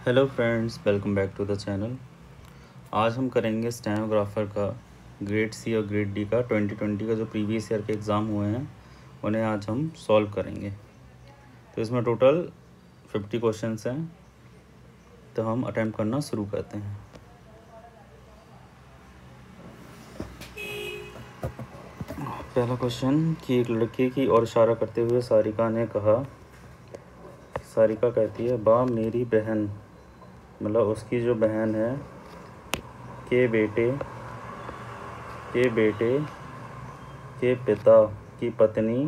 Hello friends, welcome back to the channel. आज हम करेंगे स्टेनोग्राफर का ग्रेड सी और ग्रेड डी का 2020 का जो प्रीवियस ईयर के एग्ज़ाम हुए हैं उन्हें आज हम सॉल्व करेंगे। तो इसमें टोटल 50 क्वेश्चंस हैं, तो हम अटेम्प्ट करना शुरू करते हैं। पहला क्वेश्चन कि एक लड़के की ओर इशारा करते हुए सारिका ने कहा, सारिका कहती है, बा मेरी बहन, मतलब उसकी जो बहन है, के बेटे के पिता की पत्नी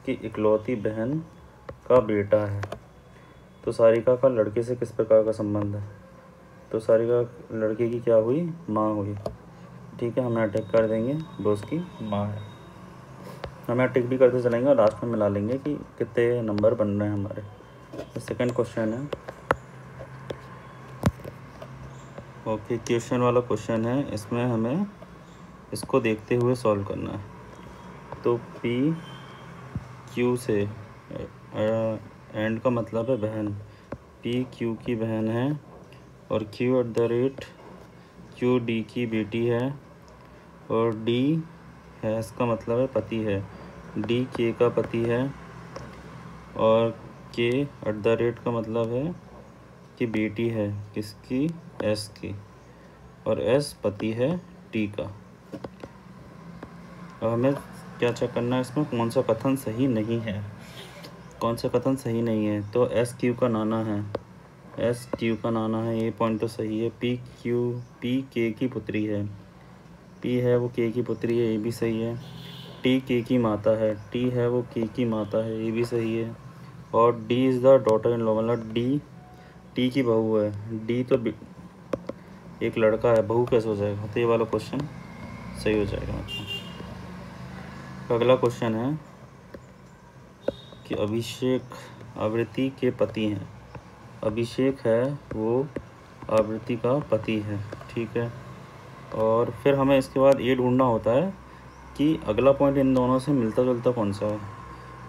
की इकलौती बहन का बेटा है। तो सारिका का लड़के से किस प्रकार का संबंध है? तो सारिका लड़के की क्या हुई? माँ हुई। ठीक है, हम यहाँ टिक कर देंगे, वो उसकी माँ है। हम यहाँ टिक भी करते चलेंगे और लास्ट में मिला लेंगे कि कितने नंबर बन रहे हैं हमारे। तो सेकेंड क्वेश्चन है, ओके, क्वेश्चन वाला क्वेश्चन है, इसमें हमें इसको देखते हुए सॉल्व करना है। तो पी क्यू से, एंड का मतलब है बहन, पी क्यू की बहन है और क्यू डी की बेटी है और डी है, इसका मतलब है पति है, डी के का पति है और के का मतलब है कि बेटी है किसकी? एस की, और एस पति है टी का। अब हमें क्या चेक करना है, इसमें कौन सा कथन सही नहीं है, कौन सा कथन सही नहीं है। तो एस क्यू का नाना है, एस क्यू का नाना है, ये पॉइंट तो सही है। पी के की पुत्री है, पी है वो के की पुत्री है, ये भी सही है। टी के की माता है, टी है वो के की माता है, ये भी सही है। और D is the daughter in law, मतलब डी टी की बहू है, डी तो एक लड़का है, बहू कैसे हो जाएगा? तो ये वाला क्वेश्चन सही हो जाएगा। मतलब अगला क्वेश्चन है कि अभिषेक आवृत्ति के पति हैं। अभिषेक है वो आवृत्ति का पति है, ठीक है। और फिर हमें इसके बाद ये ढूंढना होता है कि अगला पॉइंट इन दोनों से मिलता जुलता कौन सा है।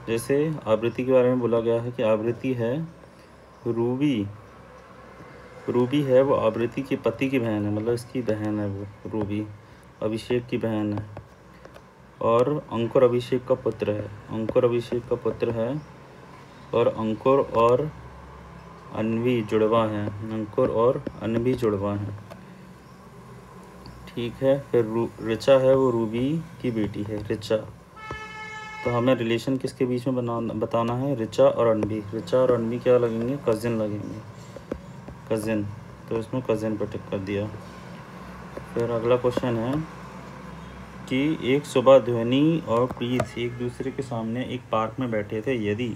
जैसे आवृत्ति के बारे में बोला गया है कि आवृत्ति है रूबी है वो आवृत्ति के पति की बहन है, मतलब इसकी बहन है वो रूबी, अभिषेक की बहन है। और अंकुर अभिषेक का पुत्र है, अंकुर अभिषेक का पुत्र है और अंकुर और अन्वी जुड़वा हैं, अंकुर और अन्वी जुड़वा हैं, ठीक है। फिर ऋचा है वो रूबी की बेटी है, ऋचा। तो हमें रिलेशन किसके बीच में बताना है? ऋचा और अन्वी। ऋचा और अन्वी क्या लगेंगे? कज़िन लगेंगे, कज़िन। तो इसमें कज़िन पर टिक कर दिया। फिर अगला क्वेश्चन है कि एक सुबह ध्वनि और प्रीत एक दूसरे के सामने एक पार्क में बैठे थे। यदि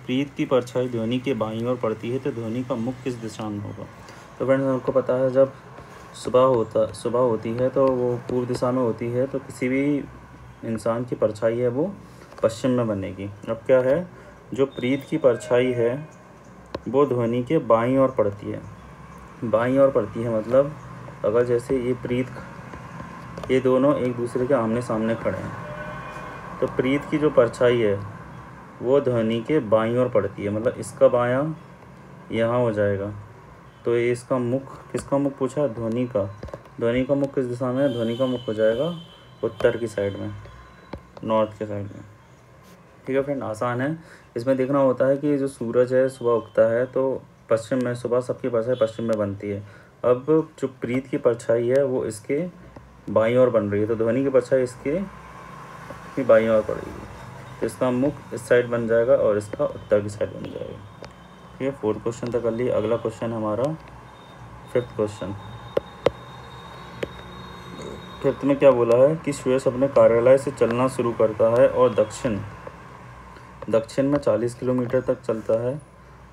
प्रीत की परछाई ध्वनि के बाईं ओर पड़ती है तो ध्वनि का मुख किस दिशा में होगा? तो फ्रेंड्स, हमको पता है जब सुबह होती है तो वो पूर्व दिशा में होती है, तो किसी भी इंसान की परछाई है वो पश्चिम में बनेगी। अब क्या है, जो प्रीत की परछाई है वो ध्वनि के बाईं ओर पड़ती है, बाईं ओर पड़ती है, मतलब अगर जैसे ये दोनों एक दूसरे के आमने सामने खड़े हैं तो प्रीत की जो परछाई है वो ध्वनि के बाईं ओर पड़ती है, मतलब इसका बायां यहाँ हो जाएगा। तो ये इसका मुख, किसका मुख पूछा? ध्वनि का। ध्वनि का मुख किस दिशा में है? ध्वनि का मुख हो जाएगा उत्तर की साइड में, नॉर्थ के साइड में, ठीक है फ्रेंड। आसान है। इसमें देखना होता है कि जो सूरज है सुबह उगता है तो पश्चिम में, सुबह सबकी परछाई पश्चिम में बनती है। अब जो प्रीत की परछाई है वो इसके बाईं ओर बन रही है, तो ध्वनि की परछाई इसकी बाईं ओर पड़ेगी, तो इसका मुख इस साइड बन जाएगा और इसका उत्तर की साइड बन जाएगा, ठीक है। फोर्थ क्वेश्चन तक कर लिए। अगला क्वेश्चन हमारा फिफ्थ क्वेश्चन। फिफ्थ में क्या बोला है कि सुरेश अपने कार्यालय से चलना शुरू करता है और दक्षिण में 40 किलोमीटर तक चलता है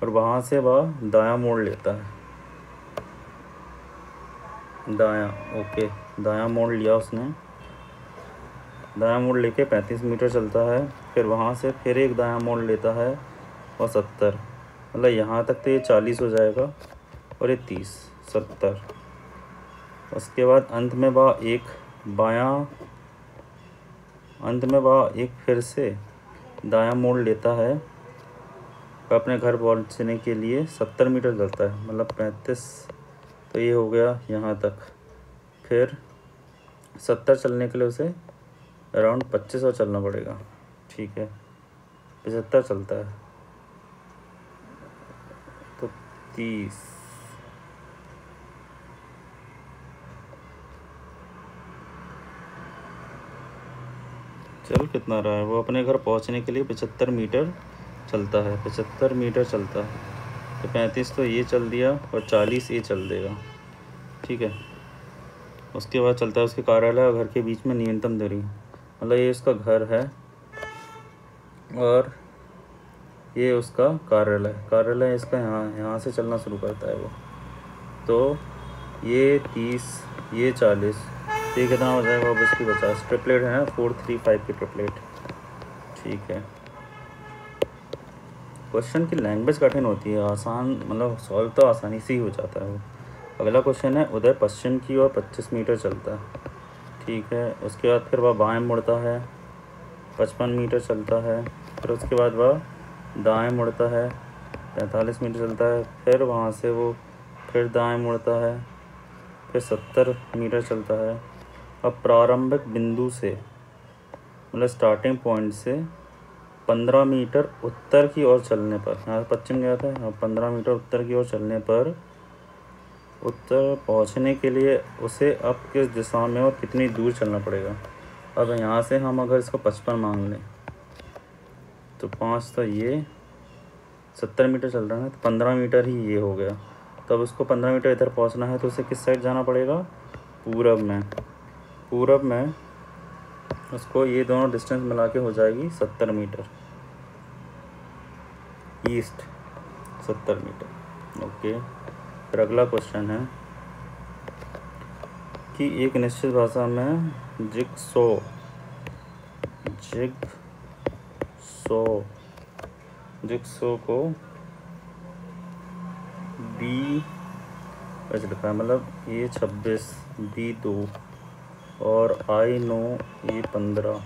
और वहाँ से वह दायां मोड़ लेता है। दायां, ओके, दायां मोड़ लिया उसने, दायां मोड़ लेके 35 मीटर चलता है, फिर वहाँ से फिर एक दायां मोड़ लेता है और 70, मतलब यहाँ तक तो ये 40 हो जाएगा और ये 30, 70। उसके बाद अंत में वह एक फिर से दायां मोड़ लेता है वह अपने घर पहुंचने के लिए 70 मीटर चलता है, मतलब 35, तो ये हो गया यहाँ तक। फिर 70 चलने के लिए उसे अराउंड 2500 चलना पड़ेगा, ठीक है। 75 चलता है तो 30, चल कितना रहा है, वो अपने घर पहुंचने के लिए 75 मीटर चलता है, 75 मीटर चलता है, तो 35 तो ये चल दिया और 40 ये चल देगा, ठीक है। उसके बाद चलता है उसके कार्यालय और घर के बीच में न्यूनतम दूरी, मतलब ये उसका घर है और ये उसका कार्यालय इसका यहाँ से चलना शुरू करता है वो, तो ये 30, ये 40, तो ये कितना हो जाएगा ऑब्वियसली 50। ट्रिपलेट है ना, 4-3-5 की ट्रिपलेट, ठीक है। क्वेश्चन की लैंग्वेज कठिन होती है, आसान मतलब सॉल्व तो आसानी से ही हो जाता है वो। अगला क्वेश्चन है, उदय पश्चिम की ओर 25 मीटर चलता है, ठीक है। उसके बाद फिर वह बाएं मुड़ता है, 55 मीटर चलता है। फिर उसके बाद वह दाएं मुड़ता है, 45 मीटर चलता है। फिर वहाँ से वो फिर दाएं मुड़ता है, फिर 70 मीटर चलता है। अब प्रारंभिक बिंदु से मतलब स्टार्टिंग पॉइंट से 15 मीटर उत्तर की ओर चलने पर, यहाँ पश्चिम गया था, यहाँ 15 मीटर उत्तर की ओर चलने पर उत्तर पहुँचने के लिए उसे अब किस दिशा में और कितनी दूर चलना पड़ेगा। अब यहाँ से हम अगर इसको 55 मान लें तो 5 तो ये 70 मीटर चल रहा है, तो 15 मीटर ही ये हो गया। तब उसको 15 मीटर इधर पहुँचना है तो उसे किस साइड जाना पड़ेगा, पूरब में उसको ये दोनों डिस्टेंस मिला के हो जाएगी 70 मीटर, ईस्ट 70 मीटर, ओके। फिर अगला क्वेश्चन है कि एक निश्चित भाषा में जिगसॉ को बी ऐसे लिखा है, मतलब ये 26, बी 2 और आई 9, ये 15,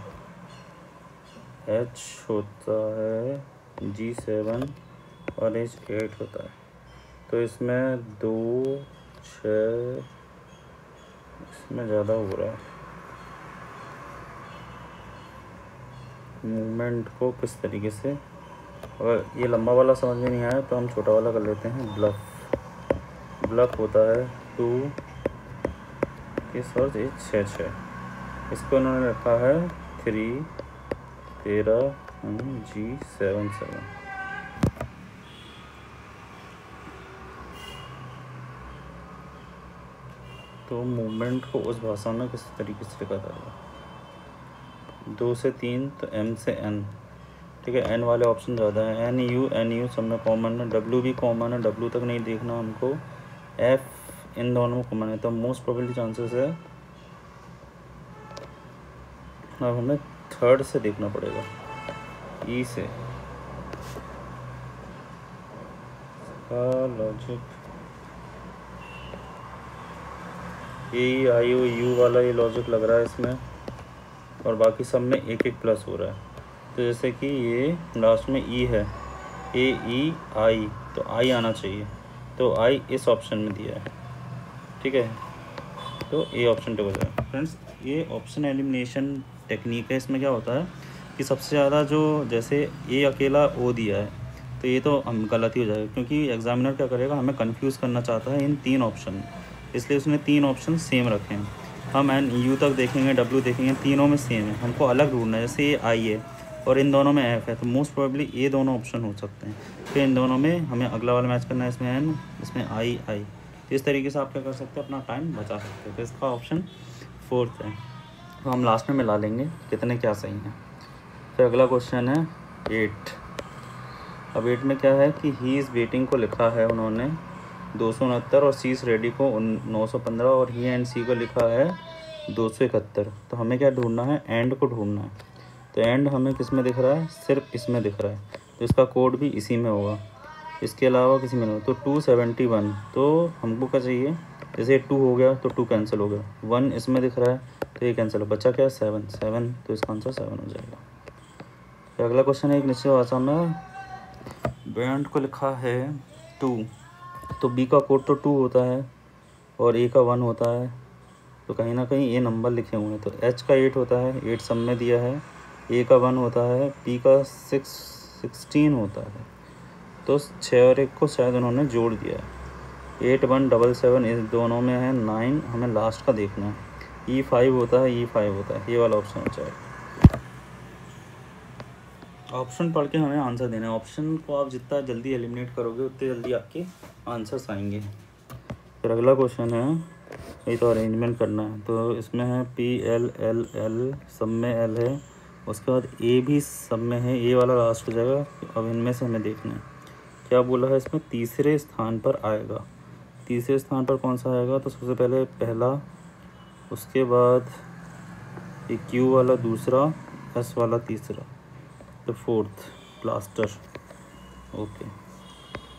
एच होता है जी 7 और एच 8 होता है। तो इसमें 2, 6, इसमें ज़्यादा हो रहा है। मूवमेंट को किस तरीके से, अगर ये लंबा वाला समझ में नहीं आया तो हम छोटा वाला कर लेते हैं। ब्लफ होता है 2 किस और 6, इसको उन्होंने रखा है 3, 13 जी 7। तो मूवमेंट को उस भाषा में किस तरीके से लिखा जाएगा, 2 से 3 तो M से N, ठीक है। N वाले ऑप्शन ज़्यादा है, NU सब में कॉमन है, W भी कॉमन है, W तक नहीं देखना हमको, F इन दोनों में कॉमन है, तो मोस्ट प्रोबेबली चांसेस है। अब हमें थर्ड से देखना पड़ेगा, E से लॉजिक, AEIOU वाला ये लॉजिक लग रहा है इसमें, और बाकी सब में 1-1 प्लस हो रहा है। तो जैसे कि ये लास्ट में E है, AEI, तो I आना चाहिए, तो I इस ऑप्शन में दिया है, ठीक है। तो ए ऑप्शन टिक हो जाएगा। फ्रेंड्स, ये ऑप्शन एलिमिनेशन टेक्निक है। इसमें क्या होता है कि सबसे ज़्यादा जो, जैसे ए अकेला ओ दिया है तो ये तो हम गलत ही हो जाएगा, क्योंकि एग्जामिनर क्या करेगा, हमें कंफ्यूज करना चाहता है इन 3 ऑप्शन, इसलिए उसने 3 ऑप्शन सेम रखे हैं। हम NU तक देखेंगे, W देखेंगे, तीनों में सेम है, हमको अलग ढूंढना है। जैसे ये I है और इन दोनों में F है, तो मोस्ट प्रोबेबली ये दोनों ऑप्शन हो सकते हैं। फिर इन दोनों में हमें अगला वाला मैच करना है, इसमें N, इसमें I। तो इस तरीके से आप क्या कर सकते हैं, अपना टाइम बचा सकते हैं। तो इसका ऑप्शन 4th है, तो हम लास्ट में मिला लेंगे कितने क्या सही हैं। फिर अगला क्वेश्चन है 8। अब 8 में क्या है कि ही इज़ वेटिंग को लिखा है उन्होंने 269 और सी इज़ रेडी को 915 और ही एंड सी को लिखा है 271। तो हमें क्या ढूंढना है, एंड को ढूंढना है। तो एंड हमें किस में दिख रहा है, सिर्फ इसमें दिख रहा है, तो इसका कोड भी इसी में होगा, इसके अलावा किसी में नहीं। तो 271, तो हमको क्या चाहिए, जैसे 2 हो गया तो 2 कैंसिल हो गया, 1 इसमें दिख रहा है तो ये कैंसिल हो, बचा क्या, 7, तो इसका आंसर 7 हो जाएगा। फिर अगला क्वेश्चन है, एक निश्चित भाषा में बैंड को लिखा है 2, तो बी का कोड तो 2 होता है और ए का 1 होता है, तो कहीं ना कहीं ए नंबर लिखे हुए हैं। तो एच का 8 होता है, 8 सब में दिया है, ए का 1 होता है, पी का 16 होता है, तो 6 और 1 को शायद उन्होंने जोड़ दिया है। 8177 इस दोनों में है 9, हमें लास्ट का देखना है। E5 होता है, E5 होता है, ये वाला ऑप्शन हो जाएगा। ऑप्शन पढ़ के हमें आंसर देना है। ऑप्शन को आप जितना जल्दी एलिमिनेट करोगे उतने जल्दी आपके आंसर्स आएंगे। फिर अगला क्वेश्चन है, ये तो अरेंजमेंट करना है, तो इसमें है PLLL सब में L है, उसके बाद A भी सब में है, A वाला लास्ट हो जाएगा। अब इनमें से हमें देखना है क्या बोला है, इसमें तीसरे स्थान पर आएगा। तीसरे स्थान पर कौन सा आएगा, तो सबसे पहले पहला, उसके बाद ये Q वाला दूसरा, S वाला तीसरा, तो फोर्थ प्लास्टर। ओके,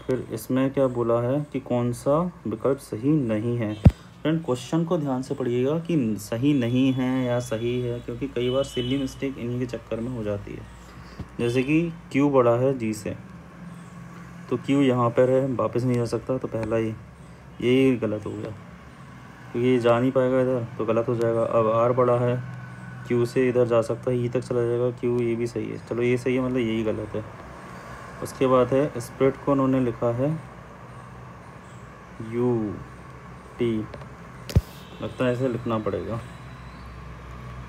फिर इसमें क्या बोला है कि कौन सा विकल्प सही नहीं है। फ्रेंड क्वेश्चन को ध्यान से पढ़िएगा कि सही नहीं है या सही है, क्योंकि कई बार सिली मिस्टेक इन्हीं के चक्कर में हो जाती है। जैसे कि Q बड़ा है G से, तो Q यहाँ पर है, वापस नहीं जा सकता, तो पहला यही गलत हो गया, क्योंकि ये जा नहीं पाएगा इधर, तो गलत हो जाएगा। अब R बड़ा है, Q से इधर जा सकता है, E तक चला जाएगा, Q ये भी सही है, चलो ये सही है, मतलब यही गलत है। उसके बाद है स्प्रेड को उन्होंने लिखा है UT, लगता है ऐसे लिखना पड़ेगा।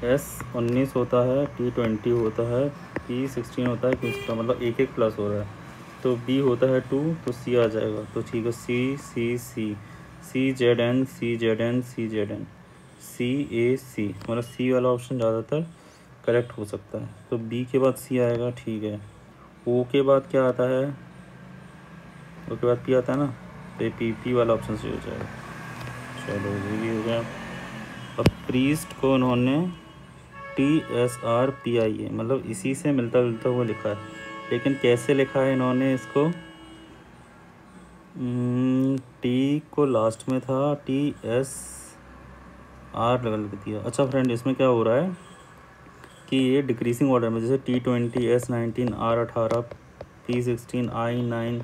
S19 होता है, T20 होता है, P16 होता है, Q16, मतलब एक एक प्लस हो रहा है, तो B होता है 2, तो C आ जाएगा, तो ठीक है C CZN CAC, मतलब C वाला ऑप्शन ज़्यादातर करेक्ट हो सकता है, तो B के बाद C आएगा, ठीक है। O के बाद क्या आता है, O के बाद P आता है ना, तो P वाला ऑप्शन सही हो जाएगा। चलो ये भी हो गया। अब प्रीस्ट को उन्होंने TSRPIA, मतलब इसी से मिलता जुलता हुआ लिखा है, लेकिन कैसे लिखा है इन्होंने इसको, T को लास्ट में था, TSR लेवल कर दिया। अच्छा फ्रेंड, इसमें क्या हो रहा है कि ये डिक्रीसिंग ऑर्डर में, जैसे T20 S19 R18 P16 I9,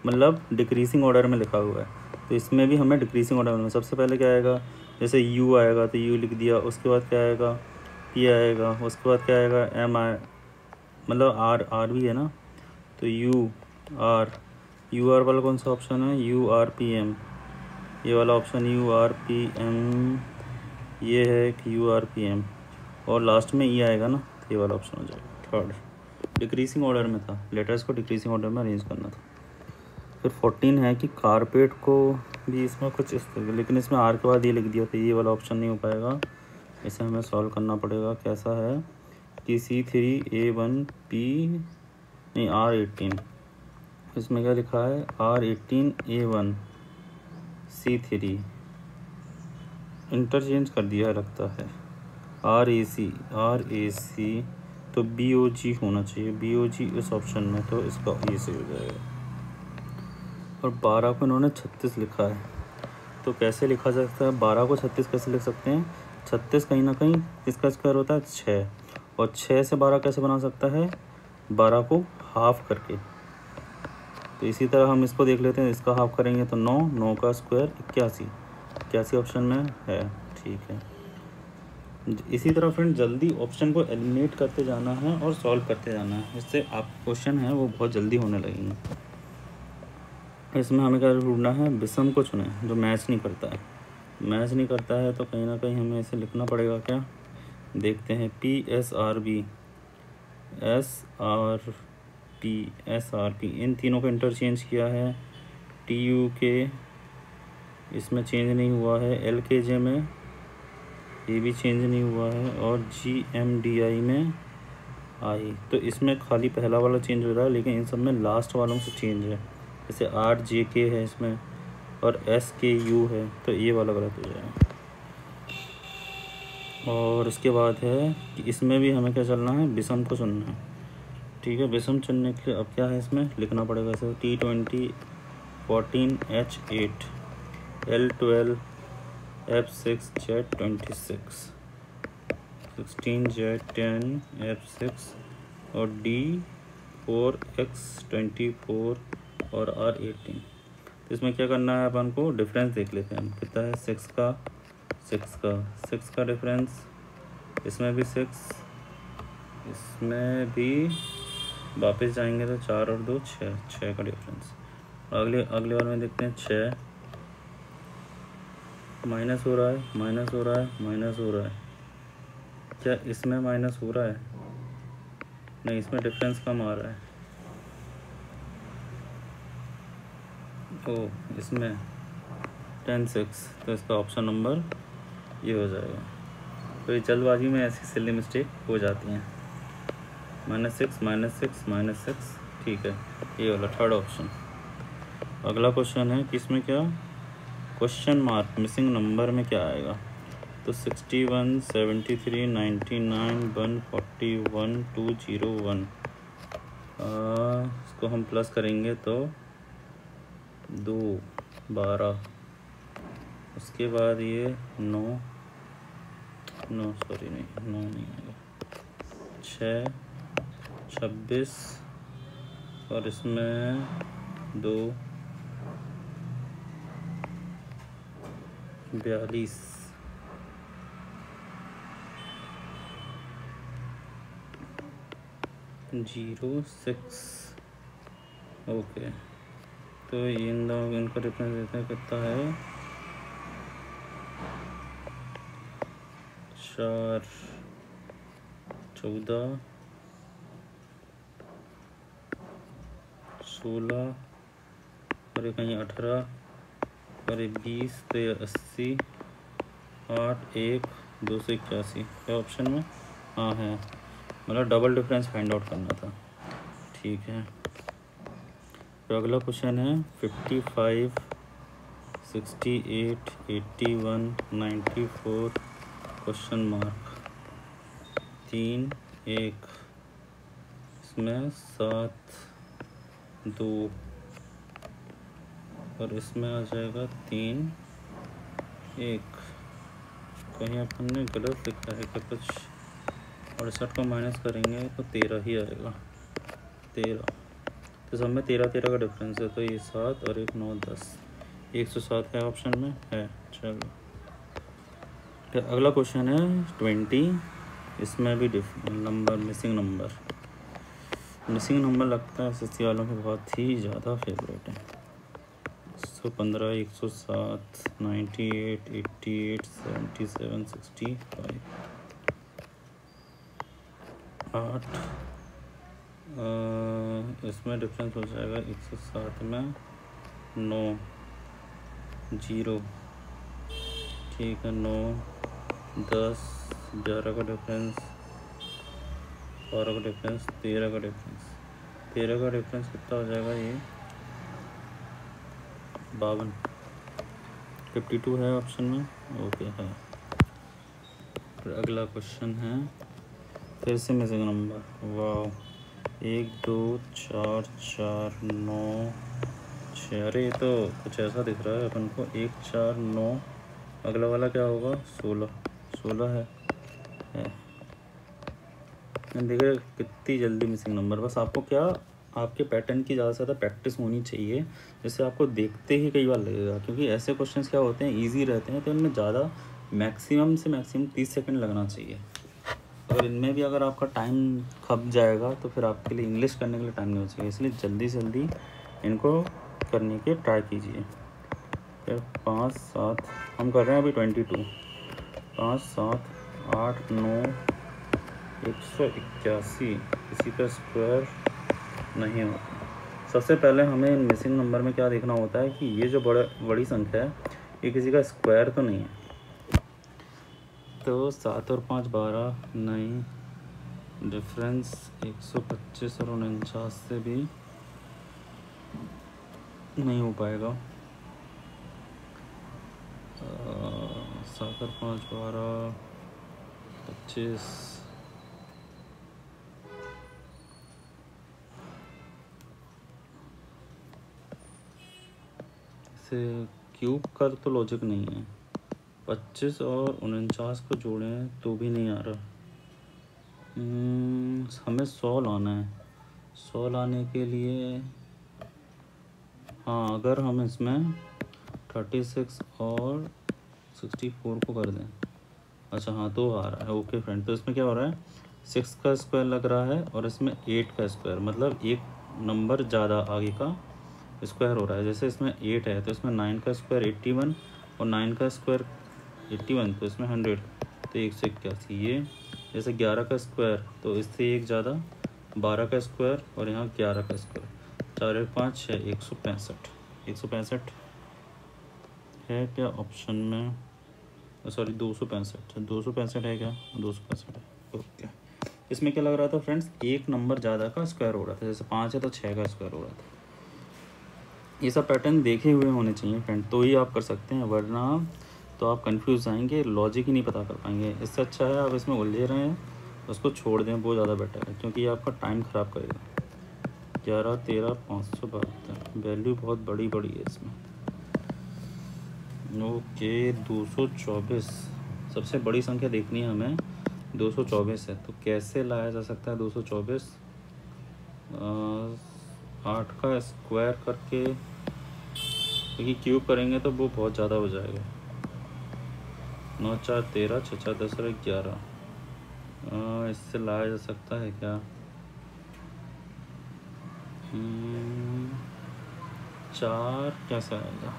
मतलब डिक्रीसिंग ऑर्डर में लिखा हुआ है, तो इसमें भी हमें डिक्रीसिंग ऑर्डर में सबसे पहले क्या आएगा, जैसे U आएगा तो U लिख दिया, उसके बाद क्या आएगा P आएगा, उसके बाद क्या आएगा M मतलब R भी है ना, तो UR वाला कौन सा ऑप्शन है, URPM, ये वाला ऑप्शन URPM, ये है कि URPM, और लास्ट में E आएगा ना, तो ये वाला ऑप्शन हो जाएगा थर्ड। डिक्रीसिंग ऑर्डर में था, लेटर्स को डिक्रीसिंग ऑर्डर में अरेंज करना था। फिर 14 है कि कारपेट को भी इसमें कुछ इस तरह, लेकिन इसमें R के बाद ये लिख दिया, तो ये वाला ऑप्शन नहीं हो पाएगा, इसे हमें सॉल्व करना पड़ेगा। कैसा है कि C3A1P नहीं R18, इसमें क्या लिखा है R18A1 C3, इंटरचेंज कर दिया लगता है, RAC, तो BOG होना चाहिए, BOG इस ऑप्शन में, तो इसका ये सही हो जाएगा। और 12 को इन्होंने 36 लिखा है, तो कैसे लिखा जा सकता है, 12 को 36 कैसे लिख सकते हैं, 36 कहीं ना कहीं किसका स्क्वायर होता है 6, और 6 से 12 कैसे बना सकता है, 12 को हाफ करके, तो इसी तरह हम इसको देख लेते हैं, इसका हाफ करेंगे तो 9 का स्क्वायर 81 ऑप्शन में है, ठीक है। इसी तरह फ्रेंड जल्दी ऑप्शन को एलिमिनेट करते जाना है और सॉल्व करते जाना है, इससे आप क्वेश्चन है वो बहुत जल्दी होने लगेंगे। इसमें हमें क्या ढूंढना है, विषम को चुने जो मैच नहीं करता है, तो कहीं ना कहीं हमें इसे लिखना पड़ेगा। क्या देखते हैं, SRP, इन तीनों को इंटरचेंज किया है, TUK इसमें चेंज नहीं हुआ है, LKJ में ये भी चेंज नहीं हुआ है, और GMDI में आई, तो इसमें खाली पहला वाला चेंज हो रहा है, लेकिन इन सब में लास्ट वालों से चेंज है, जैसे RJK है इसमें और SKU है, तो ये वाला गलत हो जाएगा। और उसके बाद है कि इसमें भी हमें क्या चलना है, विषम को चुनना है, ठीक है। विषम चुनने के लिए अब क्या है, इसमें लिखना पड़ेगा, जैसे T20 14H8 L12 F6 Z26 16 Z10 F6 और 4x24 और r18। तो इसमें क्या करना है अपन को, डिफरेंस देख लेते हैं हम, कितना है 6 का डिफरेंस, इसमें भी 6, इसमें भी वापस जाएंगे तो 4 और 2 6 का डिफरेंस। अगले बार में देखते हैं 6 माइनस हो रहा है, क्या इसमें माइनस हो रहा है? नहीं, इसमें डिफरेंस कम आ रहा है। इसमें 10 6, तो इसका ऑप्शन नंबर ये हो जाएगा। तो ये जल्दबाजी में ऐसी सिली मिस्टेक हो जाती हैं। -6, ठीक है, ये वाला थर्ड ऑप्शन। अगला क्वेश्चन है कि इसमें क्या क्वेश्चन मार्क मिसिंग नंबर में क्या आएगा। तो 61 73 99 141 201, इसको हम प्लस करेंगे तो 2 12, उसके बाद ये 9 नहीं आएगा, 6 26 और इसमें 2 42, 06। ओके, तो इनका डिफरेंस देते हैं, कितना है 4 14 16 और ये कहीं 18 और ये 20, तो ये 80 8 1 281। क्या ऑप्शन में हाँ है, मतलब डबल डिफरेंस फाइंड आउट करना था। ठीक है, तो अगला क्वेश्चन है 55 68 81 94 क्वेश्चन मार्क 3 1, इसमें 7 2 और इसमें आ जाएगा 3 1। कहीं अपन ने गलत लिखा है क्या कुछ, 68 को माइनस करेंगे तो 13 ही आएगा, 13। तो सब में 13 का डिफरेंस है, तो ये 7 और 1 9 10, 107 है ऑप्शन में है। चलो, तो अगला क्वेश्चन है 20, इसमें भी नंबर मिसिंग नंबर लगता है एसएससी वालों के बहुत ही ज़्यादा फेवरेट है। 115 107 98 88 77 65 8, इसमें डिफरेंस हो जाएगा 107 में 9 0, ठीक है, 9 10 11 का डिफरेंस, 12 का डिफरेंस, 13 का डिफरेंस, 13 का डिफरेंस कितना हो जाएगा, ये 52 52 है ऑप्शन में। ओके है। फिर अगला क्वेश्चन है फिर से मिसिंग नंबर, वाह 1 2 4 4 9 6, अरे ये तो कुछ ऐसा दिख रहा है अपन को, 1 4 9, अगला वाला क्या होगा 16 है। देखिए कितनी जल्दी मिसिंग नंबर, बस आपको क्या आपके पैटर्न की ज़्यादा से ज़्यादा प्रैक्टिस होनी चाहिए, जिससे आपको देखते ही कई बार लगेगा, क्योंकि ऐसे क्वेश्चंस क्या होते हैं इजी रहते हैं, तो इनमें ज़्यादा मैक्सिमम से मैक्सिमम 30 सेकंड लगना चाहिए। अगर इनमें भी अगर आपका टाइम खप जाएगा तो फिर आपके लिए इंग्लिश करने के लिए टाइम नहीं हो चाहिए, इसलिए जल्दी से जल्दी इनको करने के ट्राई कीजिए। फिर 5 7 हम कर रहे हैं अभी 22, 5 7 8 9 181, किसी का स्क्वायर नहीं होता। सबसे पहले हमें मिसिंग नंबर में क्या देखना होता है कि ये जो बड़ी संख्या है ये किसी का स्क्वायर तो नहीं है। तो 7 और 5 12, नहीं, डिफरेंस 125 और 49 से भी नहीं हो पाएगा। 7 और 5 12 25, से क्यूब कर तो लॉजिक नहीं है। 25 और 49 को जोड़ें तो भी नहीं आ रहा। हमें 100 लाना है, 100 लाने के लिए, हाँ अगर हम इसमें 36 और 64 को कर दें, अच्छा हाँ तो आ रहा है। ओके फ्रेंड, तो इसमें क्या हो रहा है, 6 का स्क्वायर लग रहा है और इसमें 8 का स्क्वायर, मतलब एक नंबर ज़्यादा आगे का स्क्वायर हो रहा है। जैसे इसमें 8 है तो इसमें 9 का स्क्वायर 81 और 9 का स्क्वायर 81, तो इसमें 100, तो 181। ये जैसे 11 का स्क्वायर तो इससे एक ज़्यादा 12 का स्क्वायर और यहाँ 11 का स्क्वायर, 4 1 5 6, 165। 165 है क्या ऑप्शन में, सॉरी 265, 265 है क्या, 265 है। ओके, इसमें क्या लग रहा था फ्रेंड्स, एक नंबर ज़्यादा का स्क्वायर हो रहा था। जैसे 5 है तो 6 का स्क्वायर हो रहा था। ये सब पैटर्न देखे हुए होने चाहिए फ्रेंड, तो ही आप कर सकते हैं, वरना तो आप कंफ्यूज आएंगे, लॉजिक ही नहीं पता कर पाएंगे। इससे अच्छा है आप इसमें उलझे रहे हैं, उसको छोड़ दें, वो ज़्यादा बेटर है, क्योंकि ये आपका टाइम ख़राब करेगा। 11 13 572, वैल्यू बहुत बड़ी बड़ी है इसमें। ओके 224 सबसे बड़ी संख्या देखनी है हमें, 224 है, तो कैसे लाया जा सकता है 224, 8 का स्क्वायर करके, क्योंकि क्यूब करेंगे तो वो बहुत ज़्यादा हो जाएगा। 9 4 13, 6 4 10 और 11, इससे लाया जा सकता है क्या, 4 कैसे आएगा,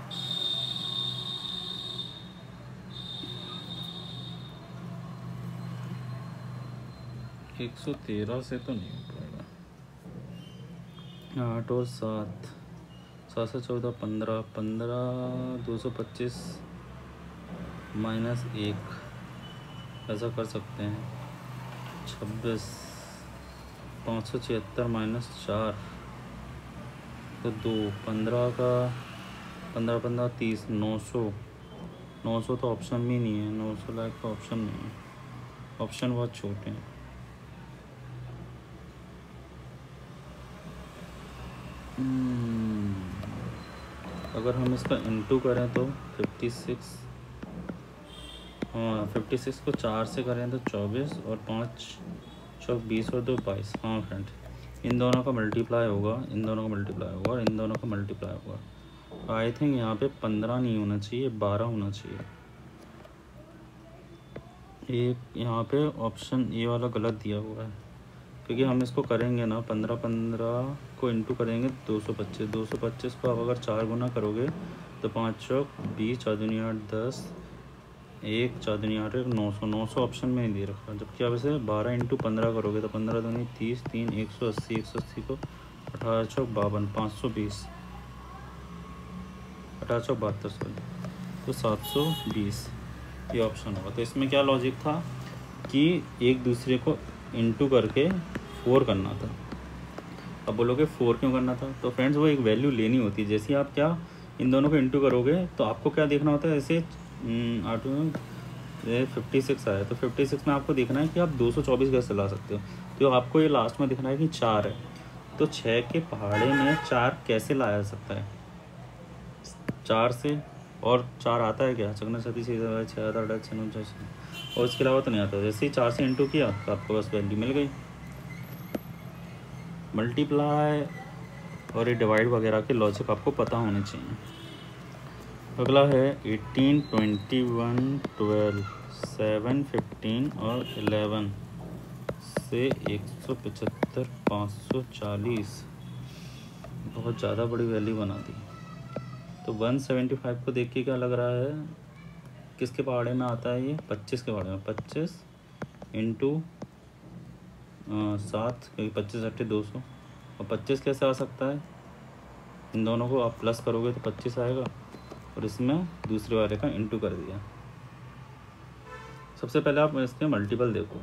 एक 113 से तो नहीं हो पाएगा। 8 और 7, 7 से 14 15, 15 225 माइनस 1, ऐसा कर सकते हैं। 26 576 माइनस 4, तो 2, 15 का 15 15 30, 900, 900 तो ऑप्शन में नहीं है, 900 लाख का ऑप्शन नहीं है, ऑप्शन बहुत छोटे हैं। अगर हम इसका इंटू करें तो 56, हाँ 56 को 4 से करें तो 24 और 5 चौक 20 और 2 22। हाँ फ्रेंड, इन दोनों का मल्टीप्लाई होगा, इन दोनों का मल्टीप्लाई होगा और इन दोनों का मल्टीप्लाई होगा। आई थिंक यहाँ पे 15 नहीं होना चाहिए, 12 होना चाहिए। एक यहाँ पे ऑप्शन ये वाला गलत दिया हुआ है, क्योंकि हम इसको करेंगे ना 15 15 को इंटू करेंगे 225, 225 को आप अगर 4 गुना करोगे तो 5 चौक 20, 4 दूनी 8 10, 1 4 दूनी 8 1, 900, 900 ऑप्शन में नहीं दे रखा। जबकि आप इसे 12 इंटू 15 करोगे तो 15 दूनी 30, 3 180, 180 को 18 चौक 52, 520, 18 चौक 72, सॉरी, तो 720 ये ऑप्शन होगा। तो इसमें क्या लॉजिक था कि एक दूसरे को इंटू करके 4 करना था। अब बोलोगे 4 क्यों करना था, तो फ्रेंड्स वो एक वैल्यू लेनी होती है। जैसे आप क्या इन दोनों को इंटू करोगे तो आपको क्या देखना होता है, जैसे 56 आया तो 56 में आपको देखना है कि आप 224 कैसे ला सकते हो। तो आपको ये लास्ट में दिखना है कि 4 है, तो 6 के पहाड़े में 4 कैसे लाया जा सकता है, 4 से, और 4 आता है क्या, चकना 36 6 और इसके अलावा तो नहीं आता। जैसे ही 4 से इंटू किया तो आपको बस वैल्यू मिल गई। मल्टीप्लाई और ये डिवाइड वगैरह के लॉजिक आपको पता होने चाहिए। अगला है 18 21 12 7 15 और 11 से 175 540, बहुत ज़्यादा बड़ी वैल्यू बना दी। तो 175 को देख के क्या लग रहा है, किसके पहाड़े में आता है ये, 25 के पहाड़े में। 25 इंटू 7, क्योंकि 25 8 200, और 25 कैसे आ सकता है, इन दोनों को आप प्लस करोगे तो 25 आएगा, और इसमें दूसरे वाले का इंटू कर दिया। सबसे पहले आप इसके मल्टीपल देखो,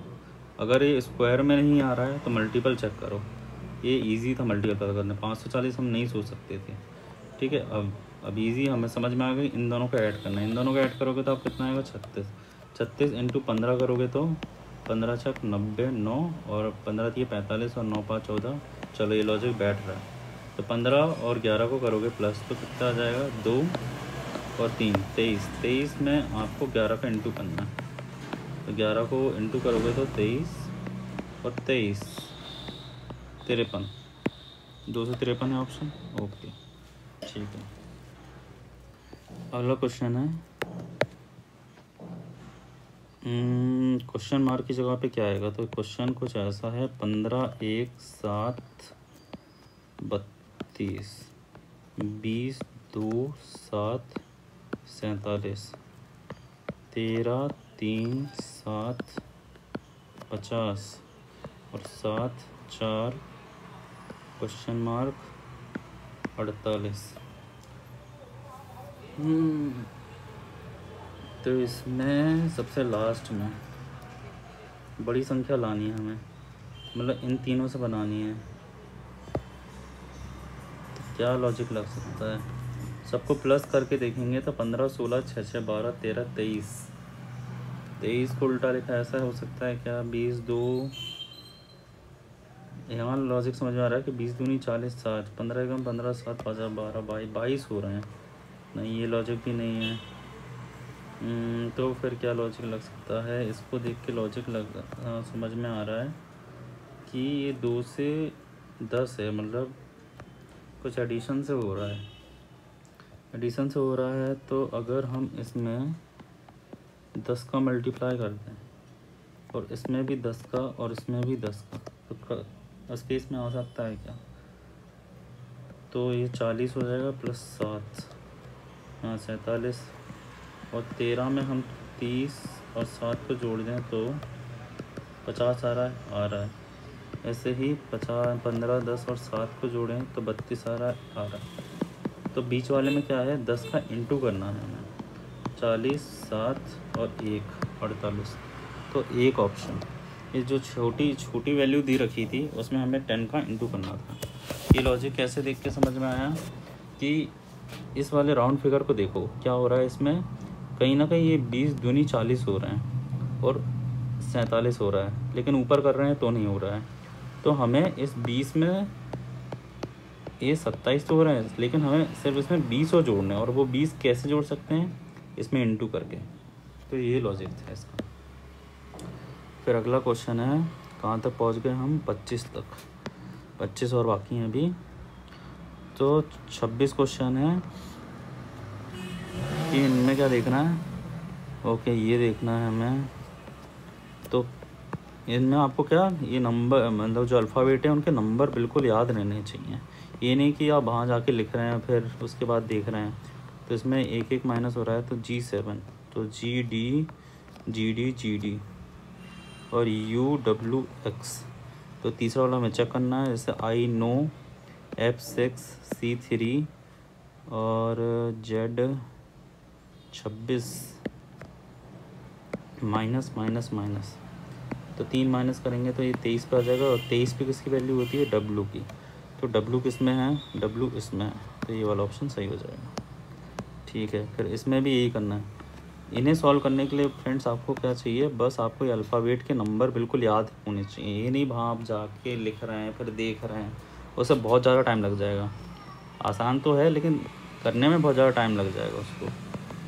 अगर ये स्क्वायर में नहीं आ रहा है तो मल्टीपल चेक करो। ये इजी था मल्टीपल पता करना, 540 हम नहीं सोच सकते थे, ठीक है। अब इजी हमें समझ में आ गई, इन दोनों को ऐड करना है। इन दोनों को ऐड करोगे तो आप कितना आएगा, 36, 36 इंटू 15 करोगे तो 15 छक 90, 9 और 15 थी 45 और 9 5 14। चलो ये लॉजिक बैठ रहा है। तो 15 और 11 को करोगे प्लस तो कितना आ जाएगा, 2 और 3 23, 23 में आपको 11 का इंटू करना है। तो 11 को इंटू करोगे तो 23 और 23 53, 253 है ऑप्शन। ओके ठीक है। अगला क्वेश्चन है, क्वेश्चन मार्क की जगह पे क्या आएगा? तो क्वेश्चन कुछ ऐसा है, 15 1 7 32, 20 2 7 47, 13 3 7 50 और 7 4 क्वेश्चन मार्क 48। तो इसमें सबसे लास्ट में बड़ी संख्या लानी है हमें, मतलब इन तीनों से बनानी है। तो क्या लॉजिक लग सकता है? सबको प्लस करके देखेंगे तो 15 16 6 6 12 13 23, 23 को उल्टा लिखा ऐसा हो सकता है क्या? 20 2, यहाँ लॉजिक समझ में आ रहा है कि 20 दूनी 40 60, 15 एकम 15 7 5 12 22 हो रहे हैं। नहीं, ये लॉजिक भी नहीं है। तो फिर क्या लॉजिक लग सकता है? इसको देख के लॉजिक समझ में आ रहा है कि ये 2 से 10 है, मतलब कुछ एडिशन से हो रहा है। एडिशन से हो रहा है तो अगर हम इसमें 10 का मल्टीप्लाई करते हैं और इसमें भी 10 का और इसमें भी 10 का, तो उस केस में आ सकता है क्या? तो ये 40 हो जाएगा प्लस 7, हाँ 47, और 13 में हम 30 और 7 को जोड़ दें तो 50 आ रहा है। ऐसे ही 50 15 10 और 7 को जोड़ें तो 32 आ रहा है। तो बीच वाले में क्या है? 10 का इंटू करना है हमें, 40 7 और 1 48। तो एक ऑप्शन, ये जो छोटी वैल्यू दी रखी थी उसमें हमें 10 का इंटू करना था। ये लॉजिक कैसे देख के समझ में आया कि इस वाले राउंड फिगर को देखो क्या हो रहा है इसमें, कहीं ना कहीं ये 20 दूनी 40 हो रहे हैं और 47 हो रहा है, लेकिन ऊपर कर रहे हैं तो नहीं हो रहा है। तो हमें इस 20 में ये 27 तो हो रहा है, लेकिन हमें सिर्फ इसमें 20 और जोड़ना है, और वो 20 कैसे जोड़ सकते हैं? इसमें इंटू करके। तो ये लॉजिक था इसका। फिर अगला क्वेश्चन है, कहाँ तक पहुँच गए हम? 25 तक, 25 और बाकी हैं अभी। तो 26 क्वेश्चन है कि इनमें क्या देखना है? ओके, ये देखना है हमें। तो इनमें आपको क्या, ये नंबर मतलब जो अल्फ़ाबेट है उनके नंबर बिल्कुल याद रहने चाहिए। ये नहीं कि आप वहाँ जाके लिख रहे हैं फिर उसके बाद देख रहे हैं। तो इसमें एक एक माइनस हो रहा है, तो G7, तो GD और UWX। तो तीसरा वाला हमें चेक करना है, जैसे I नो F6 C3 और Z26 माइनस। तो 3 माइनस करेंगे तो ये 23 पे आ जाएगा, और 23 पे किसकी वैल्यू होती है? W की। तो W किस में है? W इसमें है, तो ये वाला ऑप्शन सही हो जाएगा। ठीक है, फिर इसमें भी यही करना है। इन्हें सॉल्व करने के लिए फ्रेंड्स आपको क्या चाहिए? बस आपको ये अल्फ़ाबेट के नंबर बिल्कुल याद होने चाहिए। ये नहीं वहाँ आप जाके लिख रहे हैं फिर देख रहे हैं, उससे बहुत ज़्यादा टाइम लग जाएगा। आसान तो है लेकिन करने में बहुत ज़्यादा टाइम लग जाएगा उसको।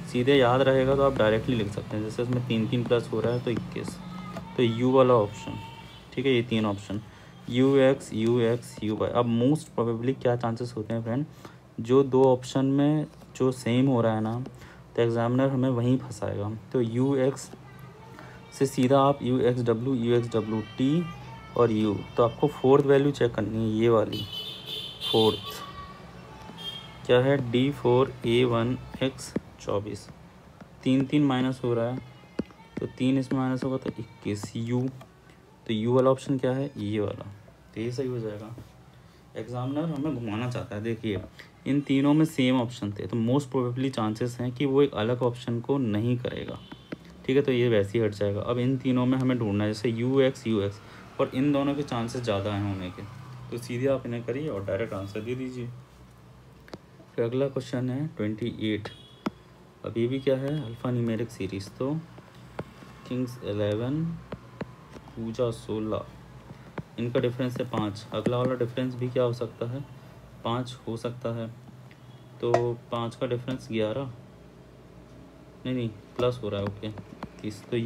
सीधे याद रहेगा तो आप डायरेक्टली लिख सकते हैं। जैसे इसमें 3 प्लस हो रहा है तो 21, तो यू वाला ऑप्शन। ठीक है, ये 3 ऑप्शन UX UY। अब मोस्ट प्रोबेबली क्या चांसेस होते हैं फ्रेंड, जो 2 ऑप्शन में जो सेम हो रहा है ना, तो एग्ज़ामिनर हमें वहीं फंसाएगा। तो UX से सीधा आप UXW T और U, तो आपको 4th वैल्यू चेक करनी है, ये वाली 4th क्या है? D4A1X 24। 3 माइनस हो रहा है, तो 3 इसमें माइनस होगा तो 21 U। तो U वाला ऑप्शन क्या है? ये वाला। तो ये सही हो जाएगा। एग्जामिनर हमें घुमाना चाहता है। देखिए इन तीनों में सेम ऑप्शन थे, तो मोस्ट प्रोबेबली चांसेस हैं कि वो एक अलग ऑप्शन को नहीं करेगा। ठीक है, तो ये वैसे ही हट जाएगा। अब इन तीनों में हमें ढूंढना है, जैसे UX, और इन दोनों के चांसेस ज़्यादा हैं होने के, तो सीधे आप इन्हें करिए और डायरेक्ट आंसर दे दीजिए। फिर अगला क्वेश्चन है 28। अब ये भी क्या है? Alpha numeric series. तो किंग्स 11 पूजा 16, इनका डिफरेंस है 5। अगला वाला डिफरेंस भी क्या हो सकता है? 5 हो सकता है। तो 5 का डिफरेंस 11, नहीं प्लस हो रहा है। ओके, 30। तो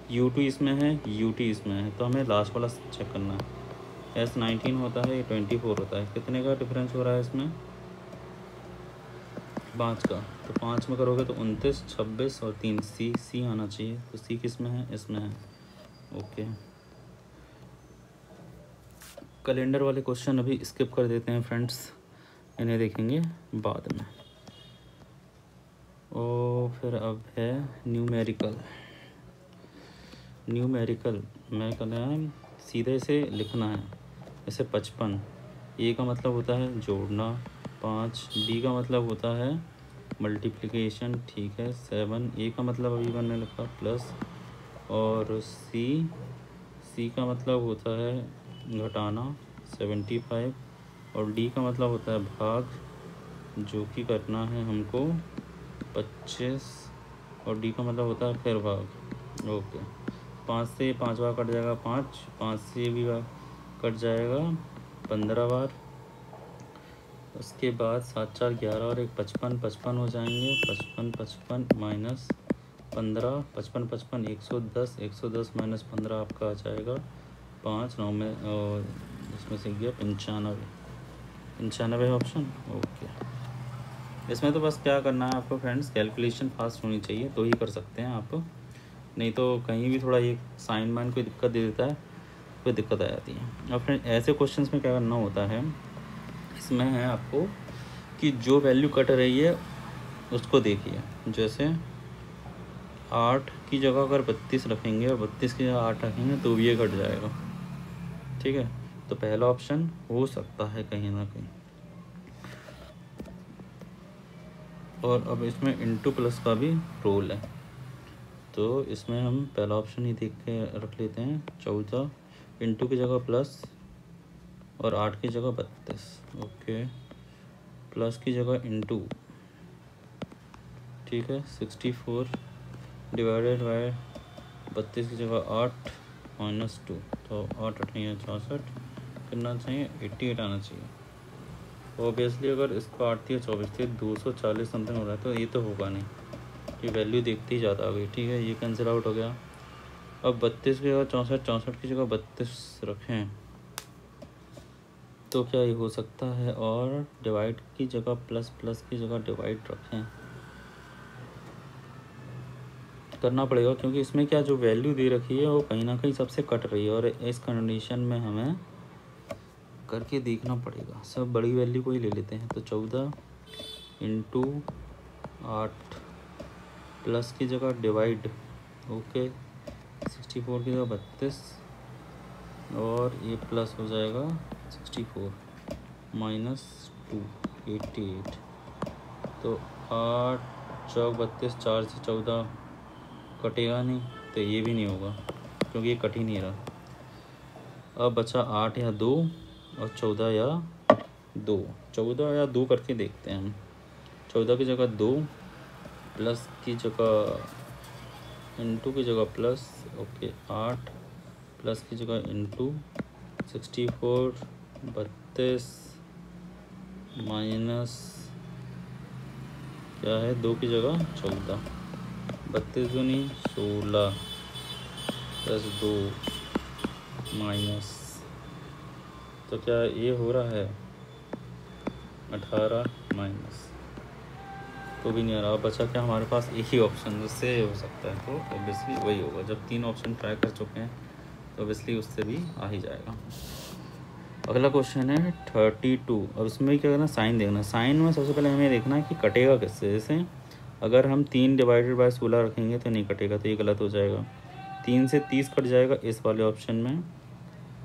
U2 इसमें है, UT इसमें है, तो हमें लास्ट वाला चेक करना है। एस 19 होता है, ये 24 होता है। कितने का डिफरेंस हो रहा है इसमें? 5 का। तो 5 में करोगे तो 29, 26 और 3 सी आना चाहिए। तो सी किस में है? इसमें है। ओके, कैलेंडर वाले क्वेश्चन अभी स्किप कर देते हैं फ्रेंड्स, इन्हें देखेंगे बाद में। और फिर अब है न्यूमेरिकल मैं कहना है सीधे से लिखना है। जैसे 55, ए का मतलब होता है जोड़ना, 5 बी का मतलब होता है मल्टीप्लिकेशन, ठीक है। 7 ए का मतलब अभी मैंने लिखा प्लस, और सी का मतलब होता है घटाना 75, और डी का मतलब होता है भाग, जो कि करना है हमको 25, और डी का मतलब होता है फिर भाग। ओके, 5 से 5 बार कट जाएगा 5 से भी कट जाएगा 15 बार। उसके बाद 7 4 11 और 1 55 हो जाएंगे। 55 माइनस 15, 55 110 माइनस 15 आपका आ जाएगा 5 9 में, और इसमें से गया 95 ऑप्शन। ओके, इसमें तो बस क्या करना है आपको फ्रेंड्स, कैलकुलेशन फास्ट होनी चाहिए तो ही कर सकते हैं आप, नहीं तो कहीं भी थोड़ा ये साइन मान कोई दिक्कत दे देता है, कोई दिक्कत आ जाती है। और फ्रेंड ऐसे क्वेश्चंस में क्या करना होता है, इसमें है आपको कि जो वैल्यू कट रही है उसको देखिए। जैसे 8 की जगह अगर 32 रखेंगे और 32 की जगह 8 रखेंगे तो भी ये कट जाएगा, ठीक है। तो पहला ऑप्शन हो सकता है कहीं ना कहीं। और अब इसमें इंटू प्लस का भी रोल है, तो इसमें हम पहला ऑप्शन ही देख के रख लेते हैं। 14 इंटू की जगह प्लस और 8 की जगह 32, ओके, प्लस की जगह इंटू, ठीक है। 64 डिवाइडेड बाय 32 की जगह 8 माइनस 2, तो 8 8 64 करना चाहिए, 88 आना चाहिए। ऑब्वियसली अगर इसका 8 थी 24 थी, 240 समथिंग हो रहा है, तो ये तो होगा नहीं, ये वैल्यू देखते ही ज़्यादा आ गई, ठीक है। ये कैंसिल आउट हो गया। अब 32 की जगह 64, 64 की जगह 32 रखें तो क्या ये हो सकता है, और डिवाइड की जगह प्लस, प्लस की जगह डिवाइड रखें, करना पड़ेगा, क्योंकि इसमें क्या जो वैल्यू दे रखी है वो कहीं ना कहीं सबसे कट रही है, और इस कंडीशन में हमें करके देखना पड़ेगा। सब बड़ी वैल्यू को ही ले लेते हैं, तो 14 इंटू 8 प्लस की जगह डिवाइड, ओके, 64 की जगह 32, और ये प्लस हो जाएगा 64 माइनस 2 88, तो 8 चौक 32, 4 से 14 कटेगा नहीं, तो ये भी नहीं होगा क्योंकि ये कट ही नहीं रहा। अब बचा 8 या 2 और 14 या 2, 14 या 2 करके देखते हैं हम। 14 की जगह 2, प्लस की जगह इंटू की जगह प्लस, ओके, 8 प्लस की जगह इंटू 64 32 माइनस क्या है 2 की जगह 14, 32 दूनी 16 प्लस 2 माइनस, तो क्या ये हो रहा है 18 माइनस, तो भी नहीं आ रहा। बचा क्या हमारे पास एक ही ऑप्शन जिससे हो सकता है, तो ऑब्वियसली वही होगा। जब 3 ऑप्शन ट्राई कर चुके हैं तो ऑब्वियसली उससे भी आ ही जाएगा। अगला क्वेश्चन है 32। अब इसमें क्या करना, साइन देखना। साइन में सबसे पहले हमें देखना है कि कटेगा किससे। जैसे अगर हम 3 डिवाइडेड बाय 16 रखेंगे तो नहीं कटेगा, तो ये गलत हो जाएगा। 3 से 30 कट जाएगा इस वाले ऑप्शन में,